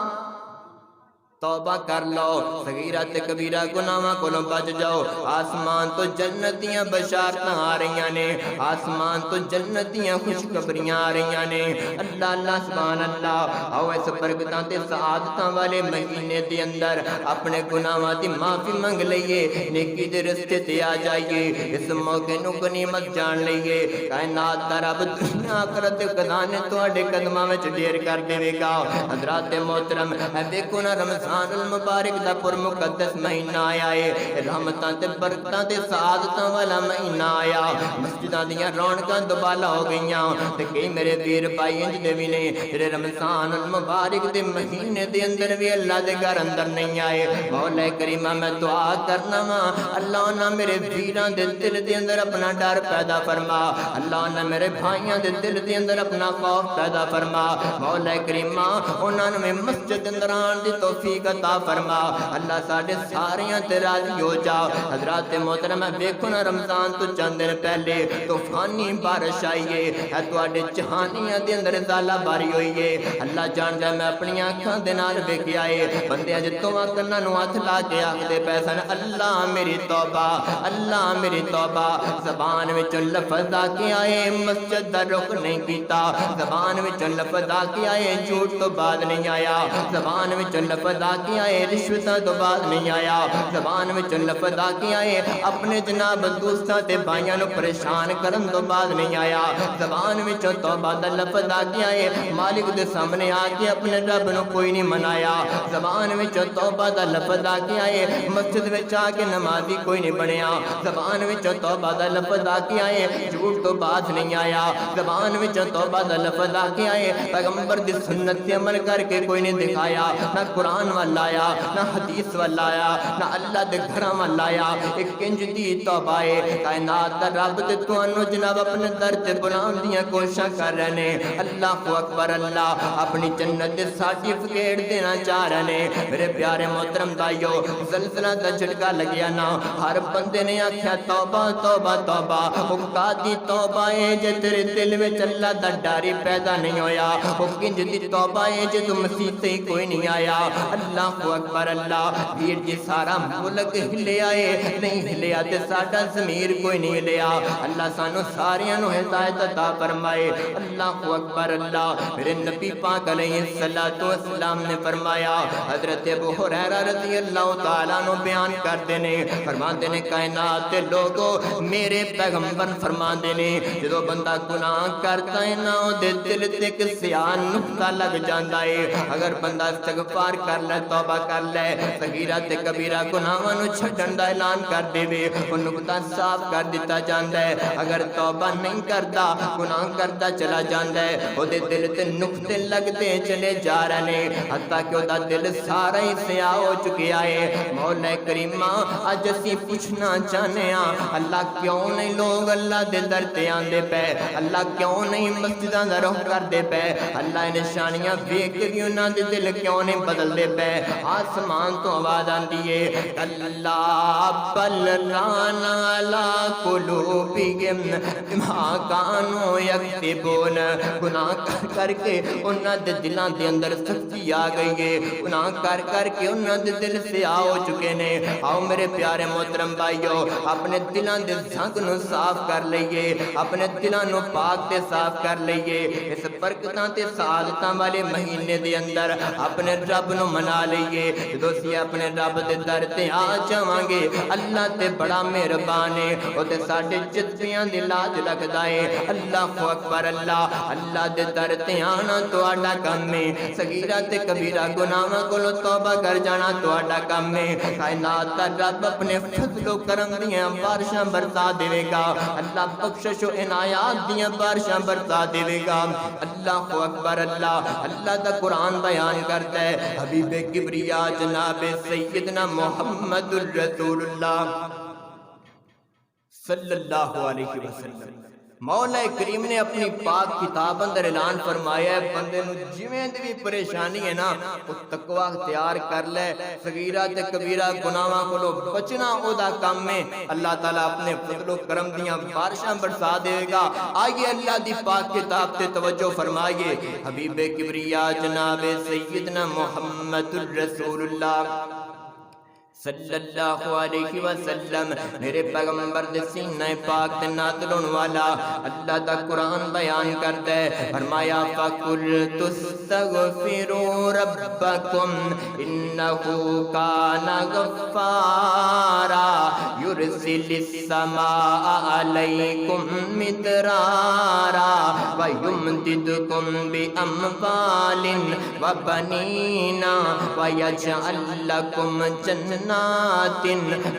توبہ کر لو، صغیرہ تے کبیرہ گناہاں کولوں بچ جاؤ۔ آسمان تو جنتیاں بشارتاں آ رہیاں نے، آسمان تو جنتیاں خوشخبریاں آ رہیاں نے۔ اللہ اللہ سبحان اللہ، آؤ اس برکتاں تے سعادتاں والے مہینے دے اندر اپنے گناہاں دی معافی منگ لئیے، نیکی دے رستے تے آ جائیے، اس موقع نو غنیمت جان لئیے۔ کائنات دا رب دنیا آخرت دے خزانے تہاڈے قدماں وچ ڈھیر کر دے گا۔ حضرات محترم، اے دیکھو نا رمضان المبارک دا پر مقدس مہینہ آیا ہے، رحمتاں تے برکتاں تے سعادتاں والا مہینہ آیا، مسجداں دیاں رونقاں دوبالا ہو گئیاں تے کئی میرے ویر بھائی انج دے وی نے جڑے رمضان المبارک دے مہینے دے اندر وی اللہ دے گھر اندر نہیں آئے۔ مولا کریم میں دعا کرنا وا اللہ نہ میرے ویراں دے دل دے اندر اپنا ڈر پیدا فرما، اللہ نہ میرے بھائیاں دے دل دے اندر اپنا خوف پیدا فرما، مولا کریم انہاں نوں مسجد اندر آن دی توفیق عطا فرما، اللہ ساڈے ساریاں تے راضی ہو جا۔ حضرات محترم ویکھو نا رمضان تو چند دن پہلے طوفانی بارش آئی ہے، اے تواڈے جہانیاں دے اندر زالہ باری ہوئی ہے۔ اللہ جاندا میں اپنی آنکھاں دے نال ویکھیا ہے، بندے اج توبہ کرنا نوں ہاتھ لا کے آکھدے پے سن اللہ میری توبہ، اللہ میری توبہ۔ زبان وچوں لفظ آ کے آئے مسجد دا رخ نہیں کیتا، زبان وچوں لفظ آ کے آئے جھوٹ تو بعد نہیں آیا، زبان وچوں لفظ آ کے آئے رشوتاں تو بعد نہیں آیا، زبان وچوں لفظ آ کے آئے اپنے جناب دوستاں تے بھائیاں نوں پریشان کرن تو بعد نہیں آیا، زبان وچوں توبہ دا لفظ آ کے آئے مالک دے سامنے آ کے اپنے رب نوں کوئی نہیں منایا، زبان وچوں توبہ دا لفظ آ کے آئے مسجد وچ آ کے نمازی کوئی نہیں بنیا، زبان وچوں توبہ دا لفظ آ کے آئے جھوٹ تو بعد نہیں آیا، زبان وچوں توبہ دا لفظ آ کے آئے پیغمبر دی سنت تے عمل کر کے کوئی نہیں دکھایا، نہ قرآن والا آیا نہ حدیث والا آیا نہ اللہ دے گھراں والا آیا، ایک کنج دی توبہ ہے۔ کائنات دا رب تے تانوں جناب اپنے در تے بلاؤن دیاں کوششاں کر رہے نے، اللہ اکبر اللہ اپنی جنت دے سرٹیفکیٹ دینا چاہ رہے نے۔ میرے پیارے محترم بھائیو، زلزلہ دا جھٹکا لگیا نا، ہر بندے نے آکھیا توبہ توبہ توبہ، او کادی توبہ ہے جے تیرے دل وچ اللہ دا ڈر پیدا نہیں ہویا، او کنج دی توبہ ہے جے تو مسیح تے کوئی نہیں آیا۔ اللہ اکبر اللہ، ویر جی سارا ملک ہلیا ہے، نہیں ہلیا تے ساڈا ضمیر کوئی نہیں ہلیا، اللہ سانو ساریاں نو ہدایت عطا فرمائے۔ اللہ اکبر اللہ، میرے نبی پاک علیہ السلام نے فرمایا، حضرت ابو ہریرہ رضی اللہ تعالیٰ عنہ بیان کرتے نے، فرماتے نے کائنات دے لوگو میرے پیغمبر فرماتے نے جدو بندہ گناہ کرتا ہے نا او دے دل تے ایک سیاہ نقطہ لگ جاندا ہے، اگر بندہ استغفار کر لے توبہ کر لے صغیرہ تے کبیرہ گناہاں نوں چھڈن دا اعلان کر دے او نقطہ صاف کر دتا جاندا ہے، اگر توبہ نہیں کردا گناہ کردا چلا جاندا ہے او دے دل تے نقطے لگتے چلے جا رہے نے حتیٰ کہ او دا دل سارا ہی سیاہ ہو چکیا ہے۔ مولا کریم اج اسی پوچھنا چاہنے ہاں اللہ کیوں نہیں لوگ اللہ دے در تے آندے پے، اللہ کیوں نہیں مسجداں دا رخ کردے پے، اللہ نشانیاں ویکھ کے بھی انہاں دے دل کیوں نہیں بدلدے پے۔ آسمان تو آواز آندی ہے اللہ بل ران علی قلوبہم بما کانوا یکسبون، گناہ کر کر کے انہاں دے دلاں دے اندر سختی آ گئی ہے، گناہ کر کر کے انہاں دے دل سیاہ ہو چکے نے۔ آؤ میرے پیارے محترم بھائیو اپنے دلاں دے زنگ نو صاف کر لئیے، اپنے دلاں نو پاک تے صاف کر لئیے، اس برکتاں تے سعادتاں والے مہینے دے اندر اپنے رب نو منا لئیے۔ جدو اسی اپنے رب دے در تے آ جاواں گے اللہ تے بڑا مہربان ہے، او تے ساڈے جذبیاں دی لاج رکھدا ہے۔ اللہ اکبر اللہ، اللہ دے در تے آنا تہاڈا کم ہے، صغیرہ تے کبیرہ گناہاں کولوں توبہ کر جانا تہاڈا کم ہے۔ کائنات دا رب اپنے فضل و کرم دیاں بارشاں برسا دے گا، اللہ بخشش و عنایات دیاں بارشاں برسا دے گا۔ اللہ اکبر اللہ، اللہ دا قرآن بیان کرتا ہے حبیب کبریا جناب سیدنا محمد الرسول اللہ صلی اللہ علیہ وسلم۔ مولا کریم نے اپنی پاک کتاب اندر اعلان فرمایا ہے بندے نو جویں دی بھی پریشانی ہے نا او تقوی اختیار کر لے، صغیرہ تے کبیرہ گناہاں کولوں بچنا او دا کام ہے، اللہ تعالیٰ اپنے فضل و کرم دیاں بارشاں برسا دے گا۔ آئیے اللہ دی پاک کتاب تے توجہ فرمائیے، حبیب کبریا جناب سیدنا محمد الرسول اللہ صلی اللہ علیہ وسلم، میرے پیغمبر دے سینہ پاک تے نازل ہون والا اللہ دا قرآن بیان کردا ہے، فرمایا فَقُلْتُ اسْتَغْفِرُوا رَبَّكُمْ إِنَّهُ كَانَ غَفَّارًا يُرْسِلِ السَّمَاءَ عَلَيْكُمْ مِدْرَارًا وَيُمْدِدْكُمْ بِأَمْوَالٍ وَبَنِينَ وَيَجْعَلْ لَكُمْ جَنَّاتٍ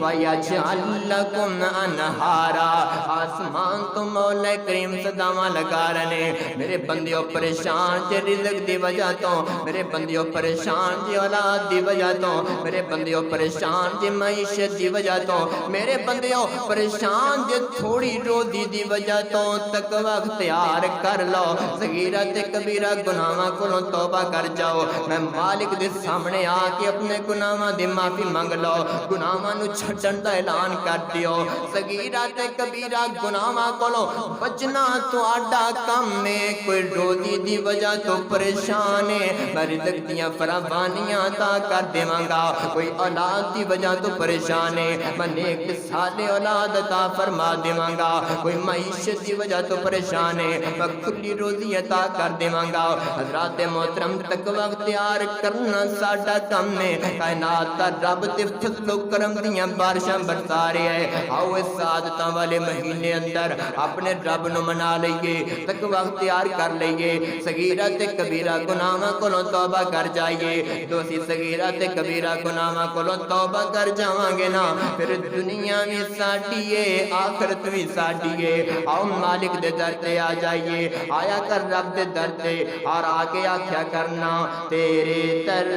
وَيَجْعَلْ لَكُمْ أَنْهَارًا۔ آسمان تو مولا کریم صداواں لگا رہے، میرے بندیوں پریشان جے رزق دی وجہ تو، میرے بندیوں پریشان جے اولاد دی وجہ تو، میرے بندیوں پریشان جے معیشت دی وجہ تو، میرے بندیوں پریشان جے تھوڑی روزی دی وجہ تو، تقوی اختیار کر لو، صغیرہ تے کبیرہ گناہاں کولوں توبہ کر جاؤ، میں مالک دے سامنے آ کے اپنے گناہاں دی معافی منگ لو، گناہاں نو چھڈن دا اعلان کر دیو، صغیرہ تے کبیرہ گناہاں کولوں بچنا تہاڈا کم ہے۔ کوئی روزی دی وجہ تو پریشان ہے، میں رزق دیاں فراوانیاں عطا کر دیواں گا، کوئی اولاد دی وجہ تو پریشان ہے، میں نیک صالح اولاد عطا فرما دیواں گا، کوئی معیشت دی وجہ تو پریشان ہے، میں کھلی روزی عطا کر دیواں گا۔ حضرات محترم، تقوی اختیار کرنا ساڈا کم ہے، کائنات دا رب تے فضل و کرم دیاں بارشاں برسا رہا ہے، آؤ اس سعادتاں والے مہینے اندر اپنے رب نو منا لئیے، تقوی اختیار کر لئیے، صغیرہ تے کبیرہ گناہاں کولوں توبہ کر جائیے، تو اسی صغیرہ تے کبیرہ گناہاں کولوں توبہ کر جاواں گے نا، پھر دنیا بھی ساڈی ہے، آخرت بھی ساڈی ہے۔ آؤ مالک دے در تے آ جائیے، آیا کر رب دے در تے، اور آکے آکھیا کرنا تیرے در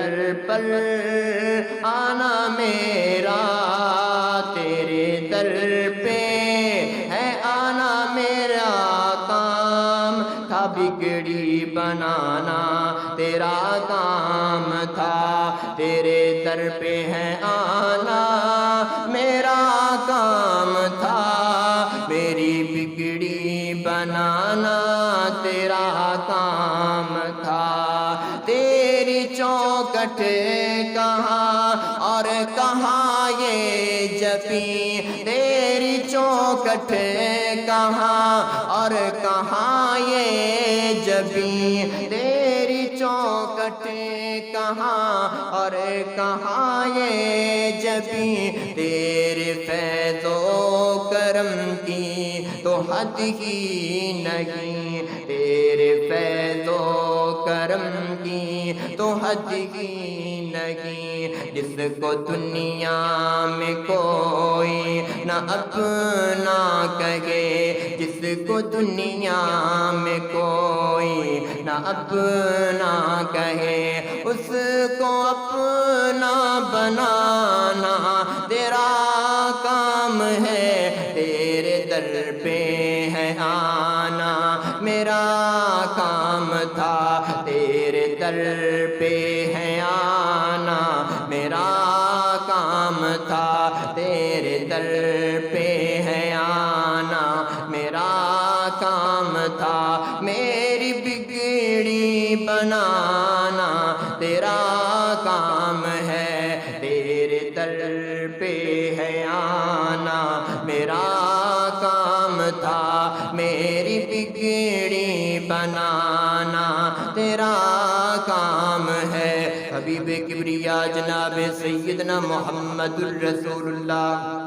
پر آنا میرا، تیرے در پہ ہے آنا میرا کام تھا، بگڑی بنانا تیرا کام تھا، تیرے در پہ ہے آنا میرا کام تھا، میری بگڑی بنانا تیرا کام تھا، تیری چوکٹ کہاں اور کہاں یہ جبیں، تیری چوکٹ کہاں اور کہاں یہ جبیں، تیری چوکٹ کہاں اور کہاں یہ جبیں، تیرے فیض و کرم کی تو حد ہی نہیں، تیرے فیض و کرم کی تو حد ہی نہیں، جس کو دنیا میں کوئی نہ اپنا کہے، جس کو دنیا میں کوئی نہ اپنا کہے، اس کو اپنا بنانا تیرا کام ہے، تیرے در پہ ہے آنا میرا کام تھا، تیرے در پہ ہے آنا میرا کام تھا، تیرے در پہ ہے آنا میرا کام تھا، میری بگڑی بنانا تیرا کام ہے، تیرے در پہ ہے آنا میرا کام تھا، میری بگڑی بنانا تیرا کام ہے۔ حبیب کبریا جناب سیدنا محمد الرسول اللہ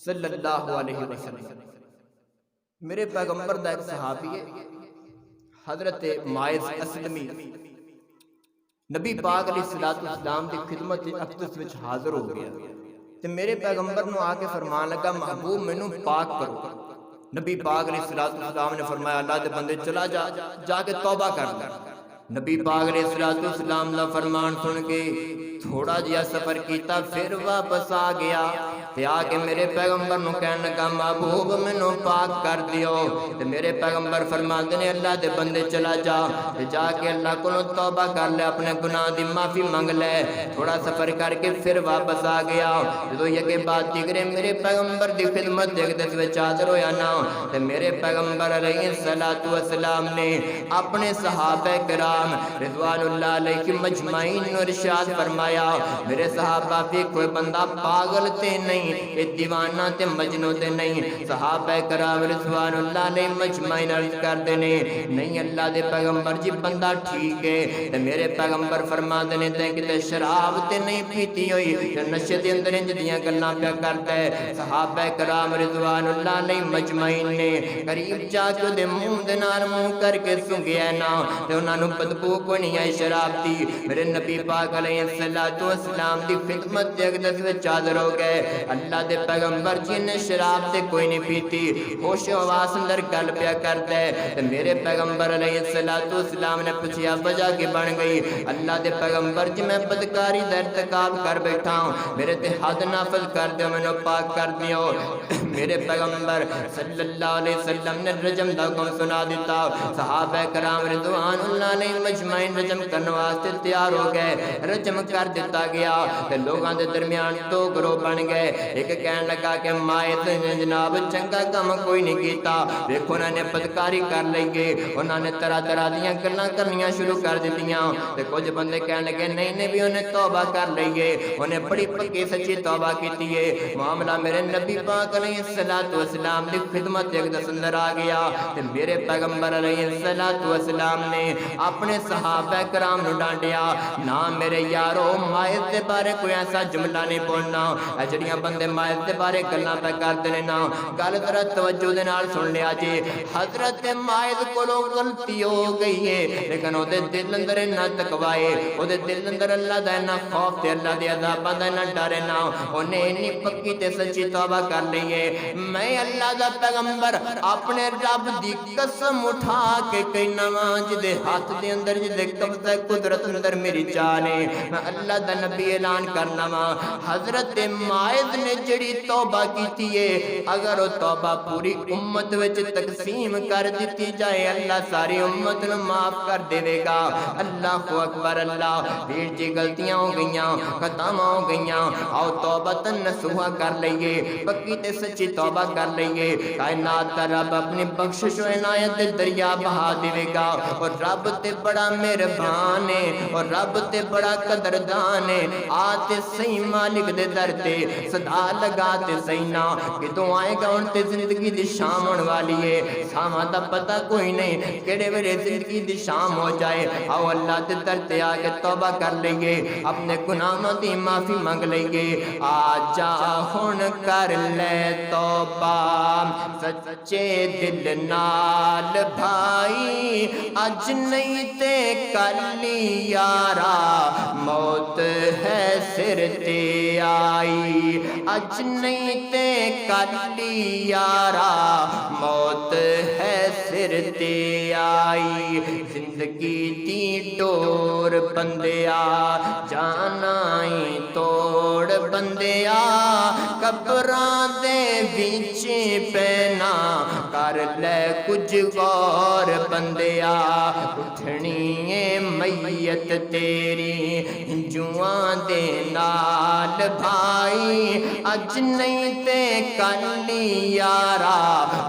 صلی اللہ علیہ وسلم، میرے پیغمبر دا ایک صحابی ہے حضرت ماعز اسلمی، نبی پاک علیہ السلام دی خدمت اقدس وچ حاضر ہو گیا تے میرے پیغمبر نو آ کے فرمان لگا محبوب مینوں پاک کرو، نبی پاک علیہ السلام نے فرمایا اللہ دے بندے چلا جا کے توبہ کر لے، نبی پاک علیہ السلام دا فرمان سن کے تھوڑا جہا سفر کیتا پھر واپس آ گیا، تے آ کے میرے پیغمبر نو کہن لگا محبوب مینوں پاک کر دیو تے میرے پیغمبر فرماندے نے اللہ دے بندے چلا جا تے جا کے اللہ کولوں توبہ کر لے اپنے گناہ دی معافی منگ لے تھوڑا سفر کر کے پھر واپس آ گیا جدوں یکے بعد دیگرے میرے پیغمبر دی خدمت دیکھدے وچ حاضر ہویا نا تے میرے پیغمبر علیہ الصلوۃ والسلام نے اپنے صحابہ کرام رضوان اللہ علیہ مجمعین نو ارشاد فرمایا میرے صحابہ بھی کوئی بندہ پاگل تے نہیں اے دیوانہ تے مجنون تے نہیں صحابہ کرام رضوان اللہ علیہ مجمعین عرض کردے نے نہیں اللہ دے پیغمبر جی بندہ ٹھیک ہے تے میرے پیغمبر فرماندے نے تے کتے شراب تے نہیں پیتی ہوئی تے نشے دے اندر انج دیاں گلاں پیا کردا ہے صحابہ کرام رضوان اللہ علیہ مجمعین نے قریب جا کے دے منہ دے نال منہ کر کے سنگیا نا تے انہاں نوں بدبو کوئی نہیں آئی شراب دی میرے نبی پاک علیہ الصلوۃ والسلام دی خدمت دے وچ حاضر ہو گئے اللہ دے پیغمبر جی نے شراب تے کوئی نہیں پیتی ہوش و حواس اندر گل پیا کردا ہے تے میرے پیغمبر علیہ الصلوۃ والسلام نے پوچھیا وجہ کی بن گئی اللہ دے پیغمبر جی میں بدکاری دا ارتکاب کر بیٹھا ہوں میرے تے حد نافذ کر دیو مینوں پاک کر دیو میرے پیغمبر صلی اللہ علیہ وسلم نے رجم دا حکم سنا دیتا صحابہ کرام رضوان اللہ علیہ مجمعین رجم کرنے واسطے تیار ہو گئے رجم کر دیتا گیا تے لوگاں دے درمیان دو گروہ بن گئے ایک کہن لگا کہ مائت نے جناب چنگا کام کوئی نہیں کیتا دیکھو انہاں نے بدکاری کر لئی انہاں نے طرح طرح دیاں گلاں کرنیاں شروع کر دتیاں تے کچھ بندے کہن لگے نہیں نہیں بھی انہیں توبہ کر لئی انہیں بڑی پکی سچی توبہ کیتی ہے معاملہ میرے نبی پاک علیہ الصلوۃ والسلام دی خدمت ایک دس اندر آ گیا تے میرے پیغمبر علیہ الصلوۃ والسلام نے اپنے صحابہ کرام نو ڈانڈیا نا میرے یارو مائت دے بارے کوئی ایسا جملہ نہیں بولنا اے جڑیاں بندے مائت دے بارے گلاں پہ کردے نے نا گل ذرا توجہ دے نال سن لیا جی حضرت مائت کولوں غلطی ہو گئی ہے لیکن او دے دل اندر نہ تقوی ہے او دے دل اندر اللہ دا نہ خوف تے اللہ دے عذاب دا نہ ڈر نہ اونے انی پکی تے سچی توبہ کر لئی ہے میں اللہ دا پیغمبر اپنے رب دی قسم اٹھا کے کہنا وا جدے ہاتھ دے اندر جدے قبضہ قدرت اندر میری جان ہے میں اللہ دا نبی اعلان کرنا وا حضرت مائد نے جڑی توبہ کیتی ہے اگر وہ توبہ پوری امت وچ تقسیم کر دیتی جائے اللہ ساری امت نو معاف کر دے گا اللہ اکبر اللہ ویر جی غلطیاں ہو گئیاں خطاواں ہو گئیاں آؤ توبہ نصوحہ کر لئیے پکی تے سچی توبہ کر لئیے کائنات کا رب اپنی بخشش و عنایت دے دریا بہا دے گا اور رب تے بڑا مہربان ہے اور رب تے بڑا قدردان ہے آتے صحیح مالک دے در تے صدا لگا تے صحیح نا کدوں آئے گا ان تے زندگی دی شام ہونے والی ہے ساما دا پتہ کوئی نہیں کیڑے ویلے زندگی دی شام ہو جائے آؤ اللہ دے در تے آ کے توبہ کر لئیے اپنے گناہوں دی معافی مانگ لئیے آ جا ہن کر لے توبہ سچے دل نال بھائی اج نہیں تے کلی یارا موت ہے سر تے آئی اج نہیں تے کلی یارا موت ہے سر تے آئی زندگی دی ڈور بندیا جانا ہی توڑ بندیا قبراں دے وچ پینا کر لے کچھ غور بندیا اٹھنی ہے میت تیری جوان دے نال بھائی اج نہیں تے کلی یارا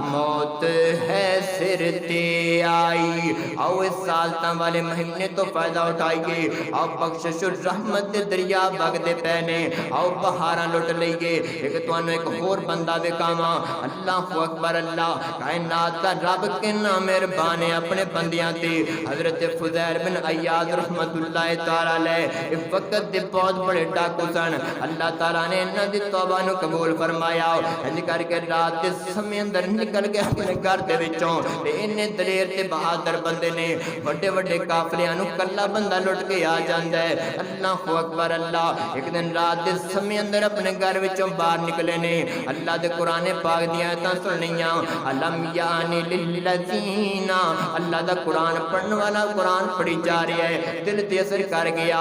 موت ہے سر تے آئی آؤ اس سالتاں والے مہینے تو فائدہ اٹھائیے آؤ بخشش اور رحمت دے دریا بگ دے پینے آؤ بہاراں لٹ لئیے ایک توانو ایک اور بندہ دکھاواں اللہ اکبر اللہ کائنات کا رب کنا مہربان ہے اپنے بندیاں تے حضرت فضیل بن عیاض رحمت اللہ تعالی علیہ اس وقت دے بہت بڑے ڈاکو سن اللہ تعالیٰ نے انہاں دی توبہ نو قبول فرمایا انج کر کے رات دے سمے اندر نکل کے اپنے گھر دے وچوں تے انہیں دلیر تے بہادر بندے نے وڈے وڈے قافلیاں نو کلا بندہ لٹ کے آ جاندا ہے اللہ اکبر اللہ ایک دن رات دے سمے اندر اپنے گھر وچوں باہر نکلے نے اللہ دے قرآن پاک دی آیتاں سننیاں علم یعنی للذین اللہ دا قرآن پڑھن والا قرآن پڑھی جا رہا ہے دل تے اثر کر گیا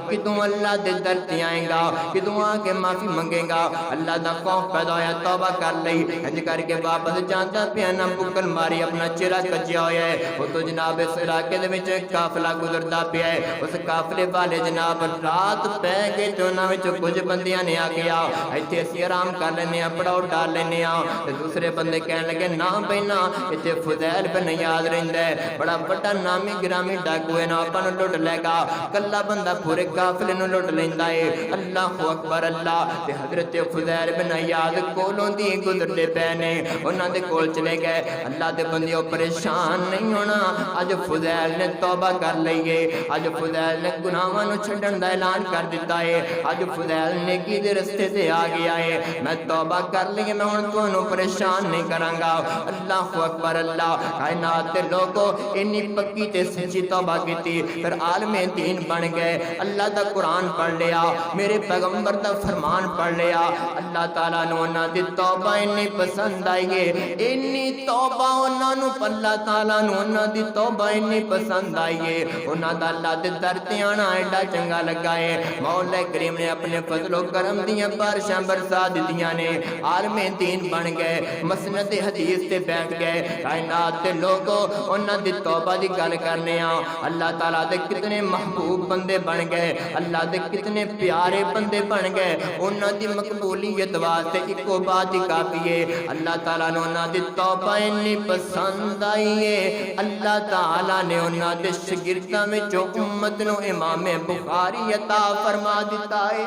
کدوں اللہ دے در تے آئے گا کدوں آ کے معافی منگے گا اللہ دا خوف پیدا ہویا توبہ کر لئی انج کر کے واپس جاندا پیا نہ بکل ماری اپنا چہرہ کجیا ہویا ہے وہ تو جناب اس علاقے دے وچ قافلہ گزردا پیا ہے اس قافلے والے جناب رات پہ گئے تے انہاں وچ کچھ بندیاں نے آ گیا ایتھے اسی آرام کر لینے آ پڑاؤ ڈال لینے آ تے دوسرے بندے کہن لگے نہ بہنا ایتھے فضیل بن یاد رہندا ہے بڑا بڑا نامی گرامی ڈاکو ہے نا اپاں نوں لٹ لے گا کلا بندہ پورے قافلے نوں لٹ لیندا ہے اللہ اکبر اللہ تے حضرت فضیل بن یاد کولوں دی گزرتے پے نے انہاں دے کول چلے گئے اللہ دے بندیو پریشان نہیں ہونا اج فضیل نے توبہ کر لئی ہے اج فضیل نے گناہاں نوں چھڈن دا اعلان کر دیتا ہے اج فضیل نیکی دے رستے تے آ گیا ہے میں توبہ کر لی میں ہن تانوں پریشان نہیں کراں گا اللہ اکبر اللہ کائنات دے لوگو انی پکی تے سچی توبہ کیتی پھر عالم دین بن گئے اللہ دا قرآن پڑھ لیا میرے پیغمبر دا فرمان پڑھ لیا اللہ تعالیٰ نے انہاں دی توبہ انی پسند آئی ہے انی توبہ انہاں نو اللہ تعالیٰ نے انہاں دی توبہ انی پسند آئی ہے انہاں دا اللہ دے در تے آنا ایڈا چنگا لگا ہے مولا کریم نے اپنے فضل و کرم دیاں بارشاں برسا دتیاں نے عالم دین بن گئے مسند حدیث تے بیٹھ گئے کائنات دے لوگو انہاں دی توبہ دی گل کرنے ہاں اللہ تعالیٰ دے کتنے محبوب بندے بن گئے اللہ دے کتنے پیارے بندے بن گئے انہاں دی مقبولیت واسطے اکو بات ہی کافی ہے اللہ تعالیٰ نے انہاں دی توبہ انی پسند آئی ہے اللہ تعالیٰ نے انہاں دے شاگرداں وچوں امت نو امام بخاری عطا فرما دیتا ہے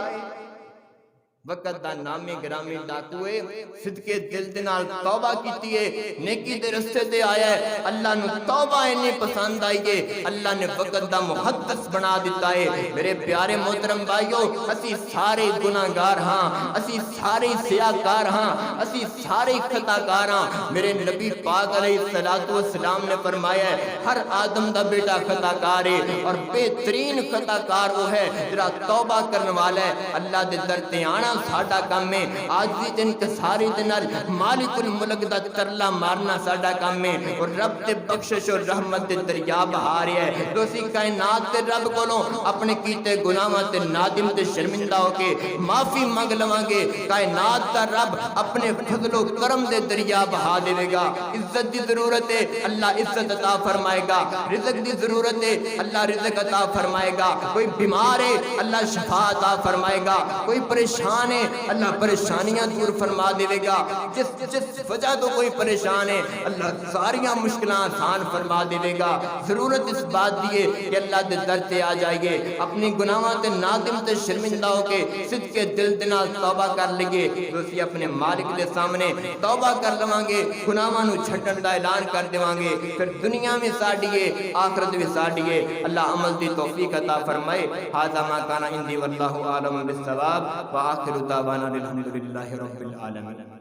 وقت دا نامی گرامی ڈاکوئے صدقے دل دے نال توبہ کیتی ہے نیکی دے رستے تے آیا ہے اللہ نو توبہ انی پسند آئی ہے اللہ نے وقت دا محدث بنا دیتا ہے میرے پیارے محترم بھائیو اسی سارے گناہگار ہاں اسی سارے سیاکار ہاں اسی سارے خطاکار ہاں میرے نبی پاک علیہ السلام نے فرمایا ہے ہر آدم دا بیٹا خطاکار ہے اور بہترین خطاکار وہ ہے جرا توبہ کرنے والا ہے اللہ دے در تے آنا ساڈا کام ہے آج دی دن کساری دن مالک الملک دا ترلا مارنا ساڈا کام ہے اور رب تے بخشش اور رحمت دے دریا بہا رہا ہے تو اسی کائنات تے رب کولوں اپنے کیتے گناہاں تے نادم تے شرمندہ ہو کے معافی مانگ لواں گے کائنات دا رب اپنے فضل و کرم دے دریا بہا دے گا عزت دی ضرورت ہے اللہ عزت عطا فرمائے گا رزق دی ضرورت ہے اللہ رزق عطا فرمائے گا کوئی بیمار ہے اللہ شفا عطا فرمائے گا کوئی پریشان ہے اللہ پریشانیاں دور فرما دے گا جس وجہ تو کوئی پریشان ہے اللہ ساریاں مشکلیں آسان فرما دے گا ضرورت اس بات دیئے کہ اللہ دے در تے آ جائیے اپنی گناہاں تے نادم تے شرمندہ ہو کے صدقے دل دے نال توبہ کر لگے تو اسی اپنے مالک دے سامنے توبہ کر لواں گے گناہاں نو چھڈن دا اعلان کر دیواں گے پھر دنیا میں ساڈیے آخرت میں ساڈیے اللہ عمل دی توفیق عطا فرمائے ھذا ما کان عندی واللہ اعلم بالصواب وآخر دعوانا الحمد للہ رب العالمین